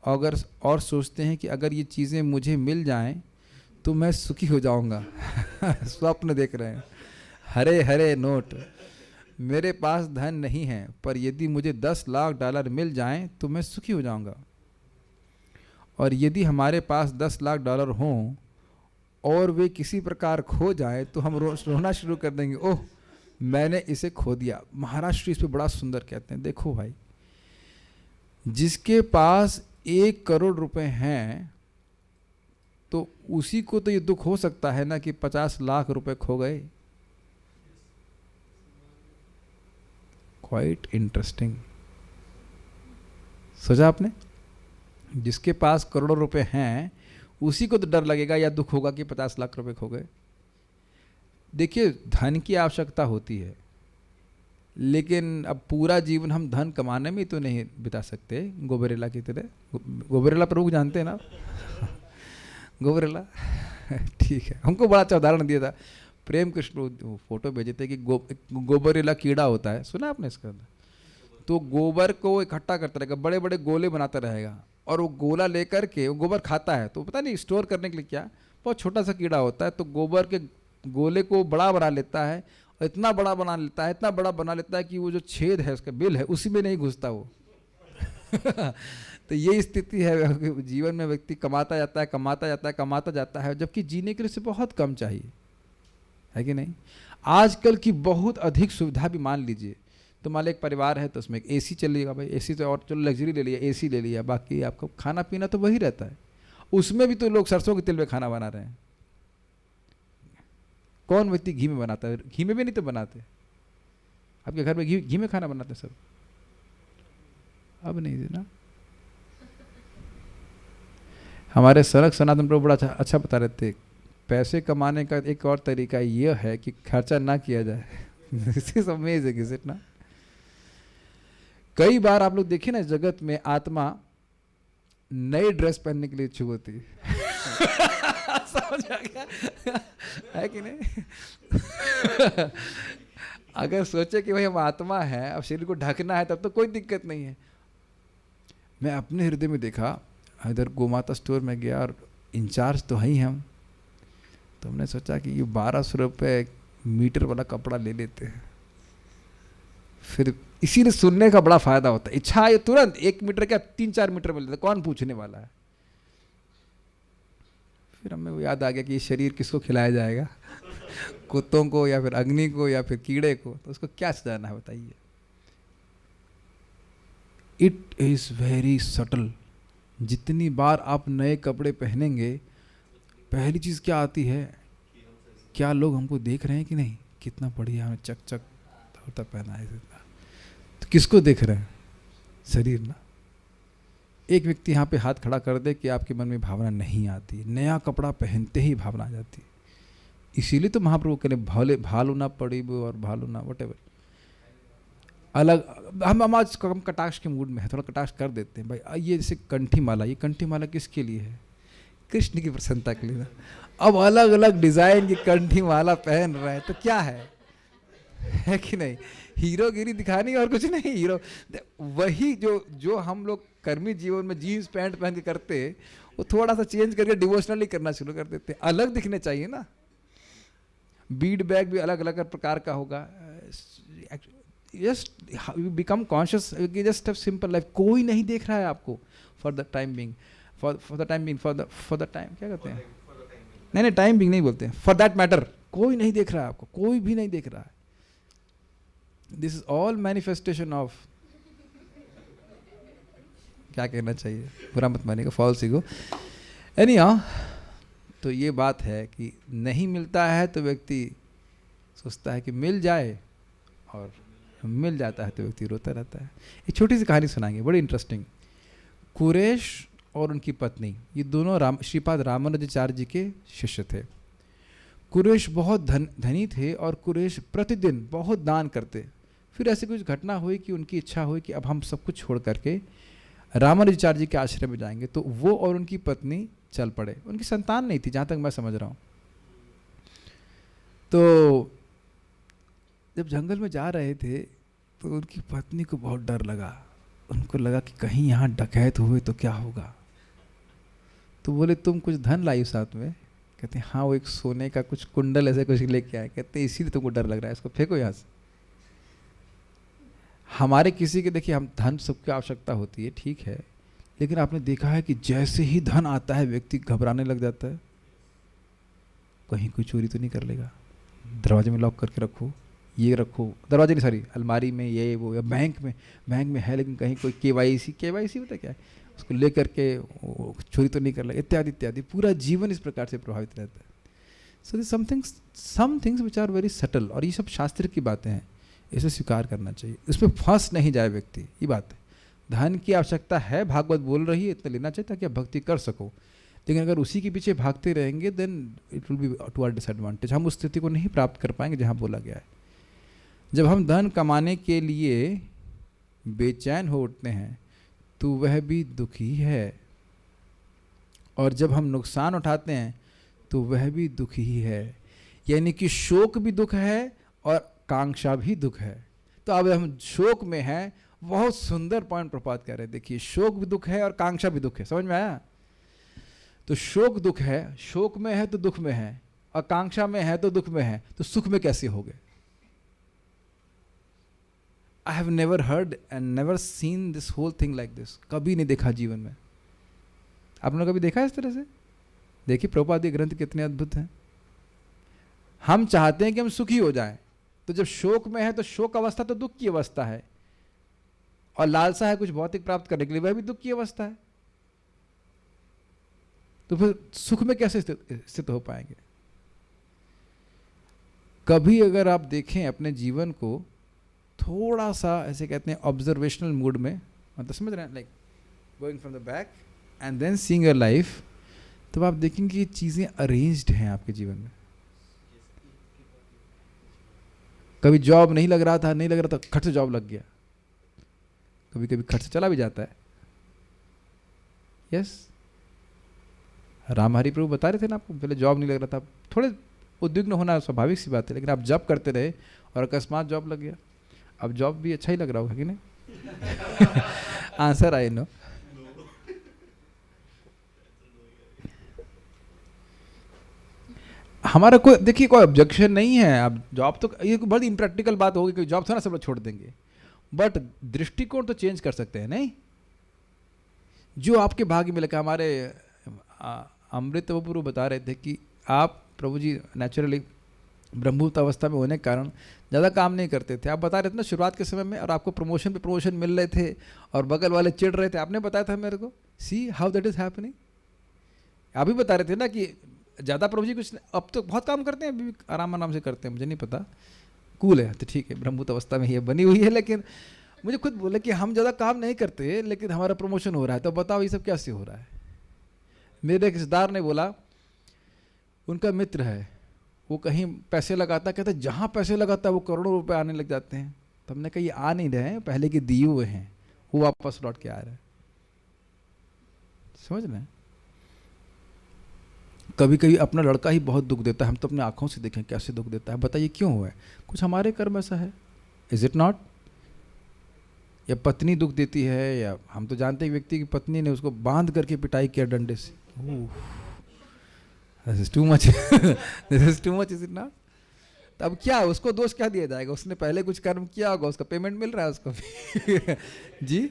और सोचते हैं कि अगर ये चीज़ें मुझे मिल जाएं तो मैं सुखी हो जाऊंगा। स्वप्न देख रहे हैं, हरे हरे नोट। मेरे पास धन नहीं है, पर यदि मुझे 10 लाख डॉलर मिल जाएं तो मैं सुखी हो जाऊंगा। और यदि हमारे पास 10 लाख डॉलर हों और वे किसी प्रकार खो जाएं तो हम रोना शुरू कर देंगे, ओह मैंने इसे खो दिया। महाराष्ट्र इस पे बड़ा सुंदर कहते हैं, देखो भाई, जिसके पास 1 करोड़ रुपए हैं तो उसी को तो ये दुख हो सकता है ना कि 50 लाख रुपए खो गए। Quite interesting. सोचा आपने? जिसके पास करोड़ों रुपए हैं उसी को तो डर लगेगा या दुख होगा कि 50 लाख रुपए खो गए। देखिए, धन की आवश्यकता होती है, लेकिन अब पूरा जीवन हम धन कमाने में तो नहीं बिता सकते। गोबरेला की तरह, गोबरेला प्रभु जानते हैं ना? गोबरेला, ठीक है। हमको बड़ा अच्छा उदाहरण दिया था प्रेम कृष्ण, फोटो भेजे थे कि गोबरेला कीड़ा होता है, सुना आपने इसका? तो गोबर को इकट्ठा करता रहेगा, बड़े बड़े गोले बनाता रहेगा, और वो गोला लेकर के, वो गोबर खाता है तो पता नहीं स्टोर करने के लिए क्या, बहुत छोटा सा कीड़ा होता है, तो गोबर के गोले को बड़ा बना लेता है, और इतना बड़ा बना लेता है, इतना बड़ा बना लेता है कि वो जो छेद है उसका बिल है उसी में नहीं घुसता वो। तो ये स्थिति है जीवन में, व्यक्ति कमाता जाता है, कमाता जाता है, कमाता जाता है, जबकि जीने के लिए उसे बहुत कम चाहिए, है कि नहीं। आजकल की बहुत अधिक सुविधा भी, मान लीजिए तो मान लो एक परिवार है तो उसमें एक एसी चलेगा, भाई एसी तो, और चलो लग्जरी ले लिया, एसी ले लिया, बाकी आपको खाना पीना तो वही रहता है। उसमें भी तो लोग सरसों के तेल में खाना बना रहे हैं। कौन व्यक्ति घी में बनाता है? घी में भी नहीं तो बनाते। आपके घर में घी में खाना बनाते सब? अब नहीं ना। हमारे सरक सनातन प्रभु बड़ा अच्छा बता रहे थे, पैसे कमाने का एक और तरीका यह है कि खर्चा ना किया जाए। This is amazing, is it ना। कई बार आप लोग देखें ना, जगत में आत्मा नई ड्रेस पहनने के लिए इच्छुक होती है। समझ आ गया है कि नहीं? अगर सोचे कि भाई हम आत्मा है, अब शरीर को ढकना है, तब तो कोई दिक्कत नहीं है। मैं अपने हृदय में देखा, इधर गोमाता स्टोर में गया और इंचार्ज तो हैं ही हम, तो हमने सोचा कि ये 1200 रुपये मीटर वाला कपड़ा ले लेते हैं। फिर इसीलिए सुनने का बड़ा फायदा होता है। इच्छा है तुरंत 1 मीटर क्या 3-4 मीटर में लेते, कौन पूछने वाला है। फिर हमें वो याद आ गया कि ये शरीर किसको खिलाया जाएगा, कुत्तों को या फिर अग्नि को या फिर कीड़े को, तो उसको क्या सजाना है बताइए। It is very subtle. जितनी बार आप नए कपड़े पहनेंगे, पहली चीज क्या आती है, क्या लोग हमको देख रहे हैं कि नहीं, कितना बढ़िया हमें चक चक होता पहना है। तो किसको देख रहे हैं? शरीर ना। एक व्यक्ति यहाँ पे हाथ खड़ा कर दे कि आपके मन में भावना नहीं आती, नया कपड़ा पहनते ही भावना आ जाती। इसीलिए तो महाप्रभु कह रहे भालू ना पड़ी और भालू ना वटेवर। अलग हम आज कम कटाक्ष के मूड में है, थोड़ा कटाक्ष कर देते हैं भाई। ये जैसे कंठी माला, ये कंठी माला किसके लिए है? कृष्ण की प्रसन्नता के लिए ना। अब अलग अलग डिजाइन की कंठी माला पहन रहे हैं तो क्या है कि नहीं? हीरोगिरी दिखानी और कुछ नहीं। हीरो वही जो हम लोग कर्मी जीवन में जीन्स पैंट पहन के करते, वो थोड़ा सा चेंज करके डिवोशनली करना शुरू कर देते। अलग दिखने चाहिए ना। बीड बैग भी अलग अलग प्रकार का होगा। Just become conscious, just have simple life. कोई नहीं देख रहा है आपको for the time being, for the time being, for the time, क्या कहते हैं? नहीं टाइम बिंग नहीं बोलते, फॉर दैट मैटर। कोई नहीं देख रहा है आपको, कोई भी नहीं देख रहा है। This is all manifestation of, क्या कहना चाहिए, बुरा मत मानिएगा, फॉल्स ईगो। एनीहाउ, तो ये बात है कि नहीं मिलता है तो व्यक्ति सोचता है कि मिल जाए, और मिल जाता है तो व्यक्ति रोता रहता है। एक छोटी सी कहानी सुनाएंगे, बड़ी इंटरेस्टिंग। कुरेश और उनकी पत्नी, ये दोनों श्रीपाद रामानुजाचार्य जी के शिष्य थे। कुरेश बहुत धनी थे और कुरेश प्रतिदिन बहुत दान करते। फिर ऐसी कुछ घटना हुई कि उनकी इच्छा हुई कि अब हम सब कुछ छोड़ करके रामानुजाचार्य जी के आश्रम में जाएंगे। तो वो और उनकी पत्नी चल पड़े। उनकी संतान नहीं थी जहाँ तक मैं समझ रहा हूँ। तो जब जंगल में जा रहे थे तो उनकी पत्नी को बहुत डर लगा। उनको लगा कि कहीं यहाँ डकैत हुए तो क्या होगा। तो बोले तुम कुछ धन लाई साथ में? कहते हैं हाँ, वो एक सोने का कुछ कुंडल ऐसे कुछ लेके आए। कहते हैं इसीलिए तुमको डर लग रहा है, इसको फेंको यहाँ से। हमारे किसी के, देखिए, हम धन सबकी आवश्यकता होती है, ठीक है, लेकिन आपने देखा है कि जैसे ही धन आता है व्यक्ति घबराने लग जाता है। कहीं कोई चोरी तो नहीं कर लेगा, दरवाजे में लॉक करके रखो, ये रखो, दरवाजे नहीं, सॉरी, अलमारी में, ये वो, या बैंक में है लेकिन कहीं कोई केवाईसी होता है क्या, उसको ले करके चोरी तो नहीं कर लेगा, इत्यादि इत्यादि। पूरा जीवन इस प्रकार से प्रभावित रहता है। So this some things which are very subtle, और ये सब शास्त्र की बातें हैं, इसे स्वीकार करना चाहिए, इसमें फंस नहीं जाए व्यक्ति। ये बात है, धन की आवश्यकता है, भागवत बोल रही है, इतना लेना चाहिए ताकि आप भक्ति कर सको। लेकिन अगर उसी के पीछे भागते रहेंगे then it will be to our disadvantage. हम उस स्थिति को नहीं प्राप्त कर पाएंगे जहाँ बोला गया है। जब हम धन कमाने के लिए बेचैन हो उठते हैं तो वह भी दुखी है, और जब हम नुकसान उठाते हैं तो वह भी दुखी ही है। यानी कि शोक भी दुख है और कांक्षा भी दुख है। तो अब हम शोक में हैं बहुत सुंदर पॉइंट प्रपात कह रहे हैं। देखिए, शोक भी दुख है और कांक्षा भी दुख है, समझ में आया? तो शोक दुख है, शोक में है तो दुख में है, आकांक्षा में है तो दुख में है, तो सुख में कैसे हो गए? I have never heard and never seen this whole thing like this. कभी नहीं देखा जीवन में। आपने कभी देखा इस तरह से? देखिए प्रभुपाद के ग्रंथ कितने अद्भुत हैं। हम चाहते हैं कि हम सुखी हो जाएं, तो जब शोक में है तो शोक अवस्था तो दुख की अवस्था है, और लालसा है कुछ भौतिक प्राप्त करने के लिए, वह भी दुख की अवस्था है। तो फिर सुख में कैसे स्थित हो पाएंगे? कभी अगर आप देखें अपने जीवन को थोड़ा सा ऐसे कहते हैं ऑब्जर्वेशनल मूड में, मतलब समझ रहे हैं, like going from the back and then seeing your life, तब आप देखेंगे कि चीज़ें अरेंज्ड हैं आपके जीवन में। कभी जॉब नहीं लग रहा था, खट से जॉब लग गया। कभी कभी खट से चला भी जाता है। यस, राम हरि प्रभु बता रहे थे ना आपको, पहले जॉब नहीं लग रहा था, थोड़े उद्विग्न होना स्वाभाविक सी बात है, लेकिन आप जॉब करते रहे और अकस्मात जॉब लग गया। अब जॉब भी अच्छा ही लग रहा होगा कि नहीं? Answer I know. हमारा कोई, देखिए, कोई ऑब्जेक्शन नहीं है। अब जॉब तो, ये बहुत इम्प्रैक्टिकल बात होगी कि जॉब थोड़ा सब लोग छोड़ देंगे, बट दृष्टिकोण तो चेंज कर सकते हैं नहीं? जो आपके भाग्य में लगा। हमारे अमृत प्रभु बता रहे थे कि आप प्रभु जी नेचुरली ब्रह्मभूत अवस्था में होने के कारण ज़्यादा काम नहीं करते थे। आप बता रहे थे ना शुरुआत के समय में, और आपको प्रमोशन पे प्रमोशन मिल रहे थे और बगल वाले चिढ़ रहे थे। आपने बताया था मेरे को, see how that is happening. आप भी बता रहे थे ना कि ज़्यादा प्रभु जी कुछ, अब तो बहुत काम करते हैं, अभी आराम से करते हैं, मुझे नहीं पता, कूल है तो ठीक है, ब्रह्मभूत अवस्था में ये बनी हुई है। लेकिन मुझे खुद बोले कि हम ज़्यादा काम नहीं करते लेकिन हमारा प्रमोशन हो रहा है, तो बताओ ये सब कैसे हो रहा है? मेरे एक रिश्तेदार ने बोला, उनका मित्र है, वो कहीं पैसे लगाता, कहते जहाँ पैसे लगाता है वो करोड़ों रुपए आने लग जाते हैं। तो हमने कहा ये आ नहीं रहे हैं, पहले के दिए हुए हैं, वो वापस लौट के आ रहे हैं। समझ रहे हैं? कभी कभी अपना लड़का ही बहुत दुख देता है, हम तो अपने आंखों से देखें कैसे दुख देता है। बताइए क्यों हुआ है? कुछ हमारे कर्म ऐसा है, इज इट नॉट? या पत्नी दुख देती है, या हम तो जानते हैं व्यक्ति की पत्नी ने उसको बांध करके पिटाई किया डंडे से। This is too much. This is too much, is it not? तो अब क्या, उसको दोष क्या दिया जाएगा? उसने पहले कुछ कर्म किया होगा, उसका पेमेंट मिल रहा है उसको। जी,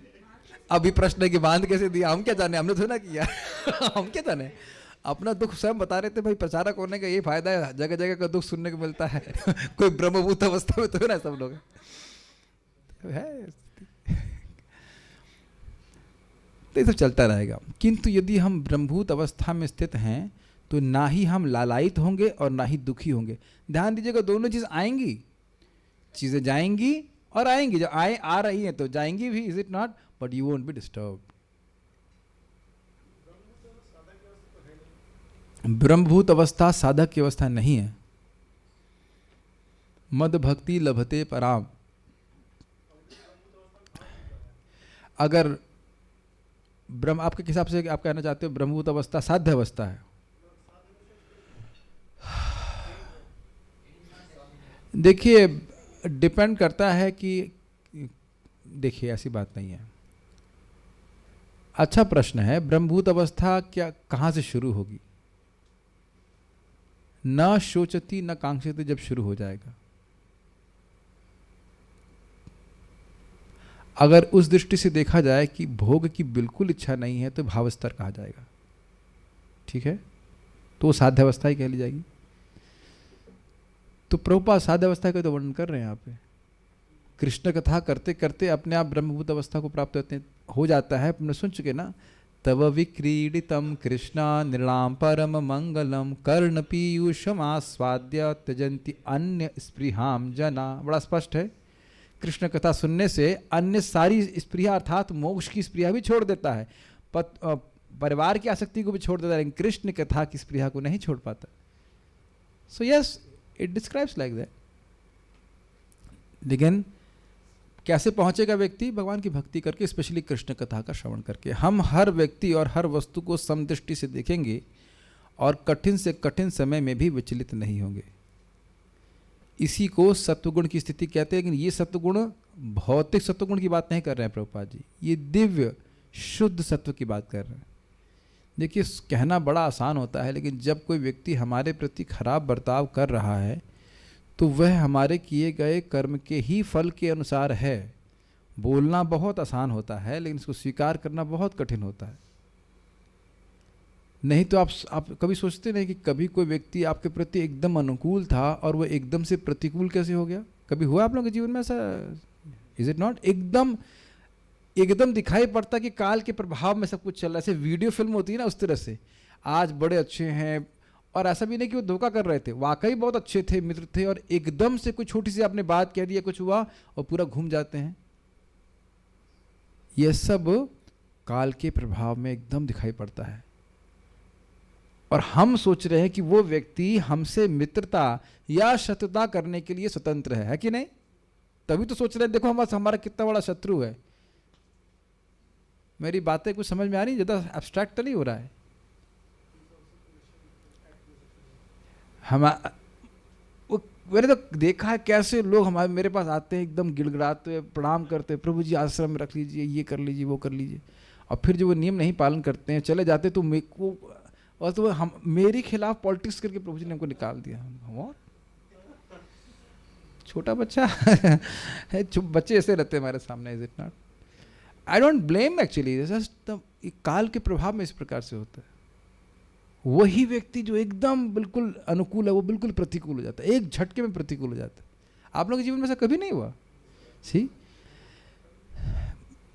अभी प्रश्न है कि बांध कैसे दिया, हम क्या जाने, हमने थोड़ा ना किया। हम क्या जाने? अपना दुख स्वयं बता रहे थे। भाई प्रचारक होने का ये फायदा है, जगह जगह का दुख सुनने को मिलता है। कोई ब्रह्मभूत अवस्था में तो ना सब लोग है, तो ये सब चलता रहेगा। किंतु यदि हम ब्रह्मभूत अवस्था में स्थित हैं तो ना ही हम लालायित होंगे और ना ही दुखी होंगे। ध्यान दीजिएगा, दोनों चीज़ आएंगी, चीज़ें जाएंगी और आएंगी। जब आ रही हैं तो जाएंगी भी, is it not? But you won't be disturb. ब्रह्मभूत अवस्था साधक की अवस्था नहीं है। मद भक्ति लभते पराम। अगर ब्रह्म, आपके हिसाब से आप कहना चाहते हो ब्रह्मभूत अवस्था साध्य अवस्था है? देखिए, डिपेंड करता है कि, देखिए ऐसी बात नहीं है। अच्छा प्रश्न है, ब्रह्मभूत अवस्था क्या कहाँ से शुरू होगी? न शोचती न कांक्षती जब शुरू हो जाएगा। अगर उस दृष्टि से देखा जाए कि भोग की बिल्कुल इच्छा नहीं है तो भाव स्तर कहा जाएगा, ठीक है? तो वो साध्य अवस्था ही कह ली जाएगी। तो प्रभुपाद साध्य अवस्था का तो वर्णन कर रहे हैं यहाँ पे। कृष्ण कथा करते करते अपने आप ब्रह्मभूत अवस्था को प्राप्त हो जाता है। हमने सुन चुके ना, तव विक्रीडितम कृष्णा निर्णाम परम मंगलम कर्ण पीयूषम आस्वाद्य त्यजंती अन्य स्पृहाम जना। बड़ा स्पष्ट है, कृष्ण कथा सुनने से अन्य सारी स्पृहा अर्थात मोक्ष की स्पृहा भी छोड़ देता है, परिवार की आसक्ति को भी छोड़ देता है, लेकिन कृष्ण कथा की स्पृहा को नहीं छोड़ पाता। So yes, it describes like that. लेकिन कैसे पहुंचेगा व्यक्ति? भगवान की भक्ति करके, स्पेशली कृष्ण कथा का श्रवण करके। हम हर व्यक्ति और हर वस्तु को समदृष्टि से देखेंगे और कठिन से कठिन समय में भी विचलित नहीं होंगे। इसी को सत्वगुण की स्थिति कहते हैं। लेकिन ये सत्वगुण भौतिक सत्वगुण की बात नहीं कर रहे हैं प्रभुपाद जी, ये दिव्य शुद्ध सत्व की बात कर रहे हैं। देखिए कहना बड़ा आसान होता है, लेकिन जब कोई व्यक्ति हमारे प्रति खराब बर्ताव कर रहा है तो वह हमारे किए गए कर्म के ही फल के अनुसार है। बोलना बहुत आसान होता है, लेकिन इसको स्वीकार करना बहुत कठिन होता है। नहीं तो आप कभी सोचते नहीं कि कभी कोई व्यक्ति आपके प्रति एकदम अनुकूल था और वह एकदम से प्रतिकूल कैसे हो गया? कभी हुआ आप लोगों के जीवन में ऐसा? Is it not? एकदम दिखाई पड़ता कि काल के प्रभाव में सब कुछ चल रहा है। ऐसे वीडियो फिल्म होती है ना, उस तरह से आज बड़े अच्छे हैं, और ऐसा भी नहीं कि वो धोखा कर रहे थे, वाकई बहुत अच्छे थे, मित्र थे, और एकदम से कोई छोटी सी आपने बात कह दी या कुछ हुआ और पूरा घूम जाते हैं। यह सब काल के प्रभाव में एकदम दिखाई पड़ता है। और हम सोच रहे हैं कि वो व्यक्ति हमसे मित्रता या शत्रुता करने के लिए स्वतंत्र है कि नहीं? तभी तो सोच रहे हैं देखो हमारा कितना बड़ा शत्रु है। मेरी बातें कुछ समझ में आ रही? ज़्यादा एब्स्ट्रैक्ट तो नहीं हो रहा है? मैंने तो देखा है कैसे लोग मेरे पास आते हैं एकदम गिड़गिड़ाते, प्रणाम करते, प्रभु जी आश्रम में रख लीजिए, ये कर लीजिए, वो कर लीजिए, और फिर जो वो नियम नहीं पालन करते हैं चले जाते, तो मेरे को और तो हम मेरे खिलाफ पॉलिटिक्स करके प्रभु जी ने हमको निकाल दिया। और छोटा बच्चा है, बच्चे ऐसे रहते हैं हमारे सामने। Is it not? I don't blame actually, just काल के प्रभाव में इस प्रकार से होता है। वही व्यक्ति जो एकदम बिल्कुल अनुकूल है वो बिल्कुल प्रतिकूल हो जाता है, एक झटके में प्रतिकूल हो जाता है। आप लोगों के जीवन में ऐसा कभी नहीं हुआ? सी,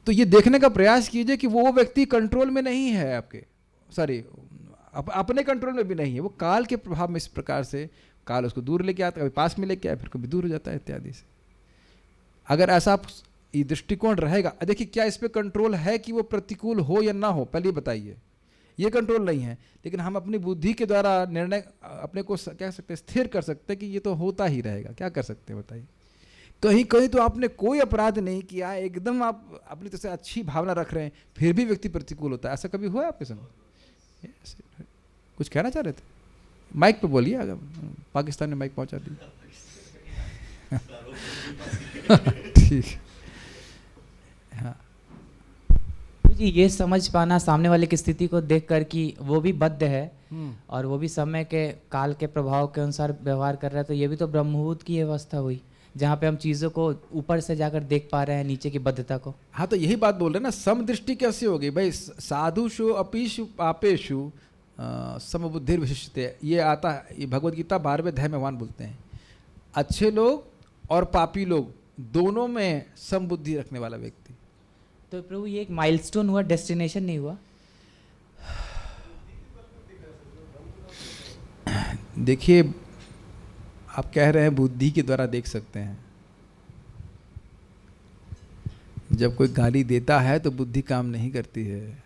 तो ये देखने का प्रयास कीजिए कि वो व्यक्ति कंट्रोल में नहीं है आपके, सॉरी अपने कंट्रोल में भी नहीं है, वो काल के प्रभाव में इस प्रकार से काल उसको दूर लेके आता है, कभी पास में लेके आया, फिर कभी दूर हो जाता है इत्यादि से। अगर ऐसा आप ये दृष्टिकोण रहेगा, देखिए क्या इस पे कंट्रोल है कि वो प्रतिकूल हो या ना हो? पहले बताइए। ये कंट्रोल नहीं है, लेकिन हम अपनी बुद्धि के द्वारा निर्णय अपने को कह सकते हैं, स्थिर कर सकते हैं कि ये तो होता ही रहेगा। क्या कर सकते हैं बताइए? कहीं कहीं तो आपने कोई अपराध नहीं किया, एकदम आप अपनी तरफ से अच्छी भावना रख रहे हैं, फिर भी व्यक्ति प्रतिकूल होता है। ऐसा कभी हुआ आपके संग? कुछ कहना चाह रहे थे? माइक पे बोलिए, अगर पाकिस्तान ने माइक पहुंचा दी। ठीक, हाँ जी। ये समझ पाना सामने वाले की स्थिति को देखकर कि वो भी बद्ध है और वो भी समय के काल के प्रभाव के अनुसार व्यवहार कर रहा है, तो ये भी तो ब्रह्मभूत की अवस्था हुई, जहाँ पे हम चीज़ों को ऊपर से जाकर देख पा रहे हैं नीचे की बद्धता को। हाँ, तो यही बात बोल रहे हैं ना, समदृष्टि कैसे होगी भाई? साधुषु अपीषु पापेषु समबुद्धि विशिष्टते, ये आता है, ये भगवद गीता 12वें अध्याय में भगवान बोलते हैं। अच्छे लोग और पापी लोग दोनों में समबुद्धि रखने वाला व्यक्ति। तो प्रभु ये एक माइलस्टोन हुआ, डेस्टिनेशन नहीं हुआ? देखिए, आप कह रहे हैं बुद्धि के द्वारा देख सकते हैं। जब कोई गाली देता है तो बुद्धि काम नहीं करती है।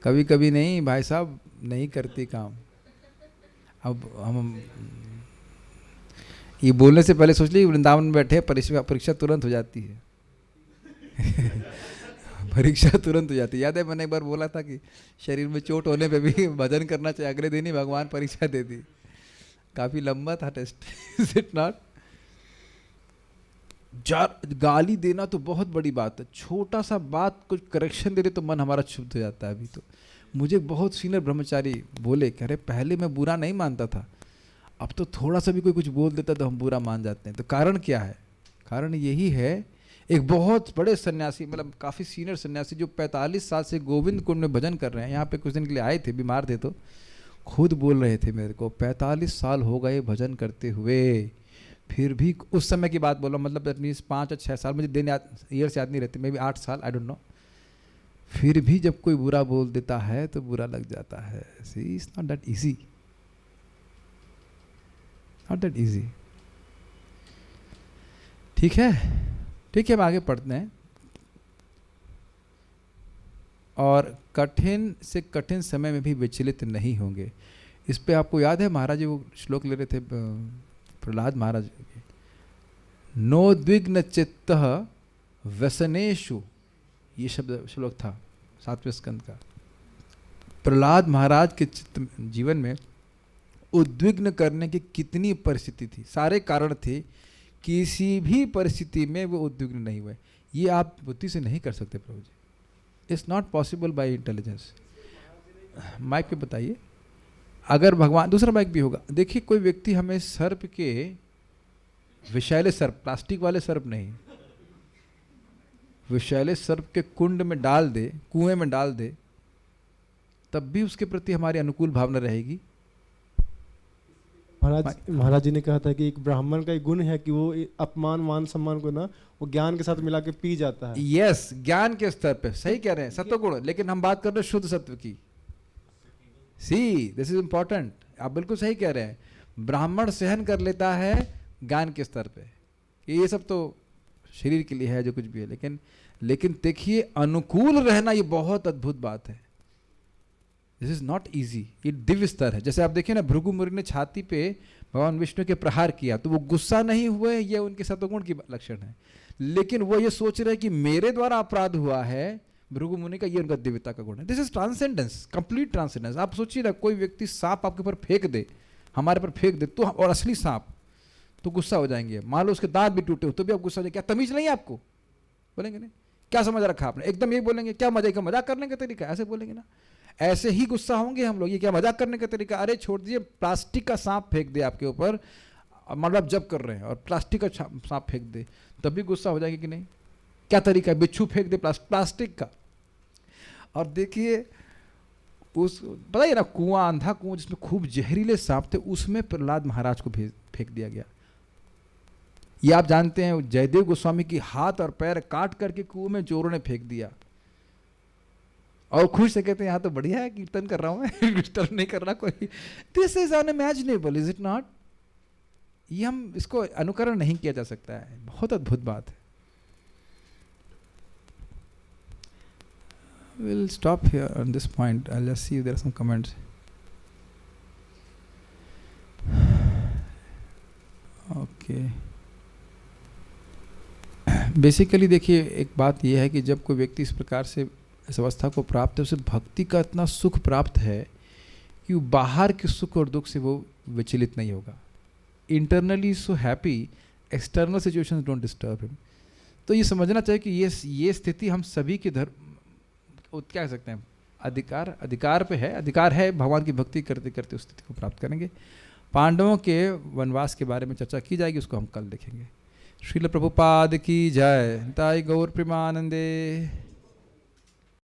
कभी कभी नहीं भाई साहब, नहीं करती काम। अब हम ये बोलने से पहले सोच लीजिए, वृंदावन में बैठे परीक्षा तुरंत हो जाती है। परीक्षा तुरंत हो जाती है। याद है मैंने एक बार बोला था कि शरीर में चोट होने पे भी भजन करना चाहिए, अगले दिन ही भगवान परीक्षा दे दी। काफी लंबा था टेस्ट। Is it not? गाली देना तो बहुत बड़ी बात है, छोटा सा बात कुछ करेक्शन दे दे तो मन हमारा शुद्ध हो जाता है। अभी तो मुझे बहुत सीनियर ब्रह्मचारी बोले, कह रहे पहले मैं बुरा नहीं मानता था, अब तो थोड़ा सा भी कोई कुछ बोल देता तो हम बुरा मान जाते हैं। तो कारण क्या है? कारण यही है, एक बहुत बड़े सन्यासी, मतलब काफ़ी सीनियर सन्यासी जो 45 साल से गोविंद कुंड में भजन कर रहे हैं, यहाँ पे कुछ दिन के लिए आए थे, बीमार थे, तो खुद बोल रहे थे मेरे को 45 साल हो गए भजन करते हुए, फिर भी उस समय की बात बोला, मतलब दैट मीन्स 5 या 6 साल, मुझे दिन याद, ईयर्स याद नहीं रहते, मे बी 8 साल, आई डोंट नो। फिर भी जब कोई बुरा बोल देता है तो बुरा लग जाता है। See, it's not that easy, not that easy. ठीक है, ठीक है, हम आगे पढ़ते हैं। और कठिन से कठिन समय में भी विचलित नहीं होंगे। इस पे आपको याद है महाराज जी वो श्लोक ले रहे थे प्रहलाद महाराज, नोद्विग्न चित्तः व्यसनेषु, ये शब्द श्लोक था 7वें स्कंद का। प्रहलाद महाराज के चित्त जीवन में उद्विग्न करने की कितनी परिस्थिति थी, सारे कारण थे किसी भी परिस्थिति में वो उद्विग्न नहीं हुए। ये आप बुद्धि से नहीं कर सकते प्रभु जी, it's not possible by intelligence. Mike पे बताइए, अगर भगवान, दूसरा माइक भी होगा, देखिए कोई व्यक्ति हमें सर्प के, विषैले सर्प, प्लास्टिक वाले सर्प नहीं, विषैले सर्प के कुंड में डाल दे, कुएं में डाल दे, तब भी उसके प्रति हमारी अनुकूल भावना रहेगी। महाराज जी ने कहा था कि एक ब्राह्मण का एक गुण है कि वो अपमान मान सम्मान को ना वो ज्ञान के साथ मिला के पी जाता है। यस, ज्ञान के स्तर पे सही कह रहे हैं, सत्व गुण, लेकिन हम बात कर रहे हैं शुद्ध सत्व की। सी दिस इज इंपॉर्टेंट, आप बिल्कुल सही कह रहे हैं। ब्राह्मण सहन कर लेता है ज्ञान के स्तर पे, ये सब तो शरीर के लिए है जो कुछ भी है, लेकिन देखिए अनुकूल रहना ये बहुत अद्भुत बात है। दिस इज नॉट ईजी, ये दिव्य स्तर है। जैसे आप देखिए ना, भृगु मुनि ने छाती पे भगवान विष्णु के प्रहार किया तो वो गुस्सा नहीं हुए, ये उनके सत्वगुण की लक्षण है, लेकिन वो ये सोच रहे कि मेरे द्वारा अपराध हुआ है, भृगु मुनि का, ये उनका दिव्यता का गुण है। This is transcendence, complete transcendence. आप सोचिए ना, कोई व्यक्ति सांप आपके ऊपर फेंक दे, हमारे पर फेंक दे तो, और असली सांप, तो गुस्सा हो जाएंगे। मान लो उसके दांत भी टूटे हो तो भी आप गुस्सा हो जाएंगे। क्या तमीज नहीं है आपको? बोलेंगे नहीं, क्या समझ रखा आपने, एकदम ये बोलेंगे, क्या मजाक करने का तरीका, ऐसे बोलेंगे ना। ऐसे ही गुस्सा होंगे हम लोग, ये क्या मजाक करने का तरीका, अरे छोड़ दीजिए, प्लास्टिक का सांप फेंक दे आपके ऊपर, मतलब आप जब कर रहे हैं और प्लास्टिक का सांप फेंक दे, तब भी गुस्सा हो जाएगा कि नहीं? क्या तरीका है, बिच्छू फेंक दे प्लास्टिक का। और देखिए उस, बताइए ना, कुआं, अंधा कुआं जिसमें खूब जहरीले सांप थे, उसमें प्रहलाद महाराज को फेंक दिया गया। ये आप जानते हैं, जयदेव गोस्वामी की हाथ और पैर काट करके कुएं में चोरों ने फेंक दिया, और खुश से कहते हैं यहाँ तो बढ़िया है, कीर्तन कर रहा हूं मैं, डिस्टर्ब नहीं कर रहा कोई। This is unimaginable, is it not? ये हम इसको अनुकरण नहीं किया जा सकता है, बहुत अद्भुत बात है। We'll stop here on this point. I'll just see if there are some comments. Okay. Basically देखिए, एक बात यह है कि जब कोई व्यक्ति इस प्रकार से इस अवस्था को प्राप्त है, उसे भक्ति का इतना सुख प्राप्त है कि वो बाहर के सुख और दुख से वो विचलित नहीं होगा। Internally so happy, external situations don't disturb him. तो ये समझना चाहिए कि ये स्थिति हम सभी के क्या कह सकते हैं, अधिकार पे है, अधिकार है, भगवान की भक्ति करते करते उस स्थिति को प्राप्त करेंगे। पांडवों के वनवास के बारे में चर्चा की जाएगी, उसको हम कल देखेंगे। श्रील प्रभुपाद की जय। ताई गौर प्रेमानंदे।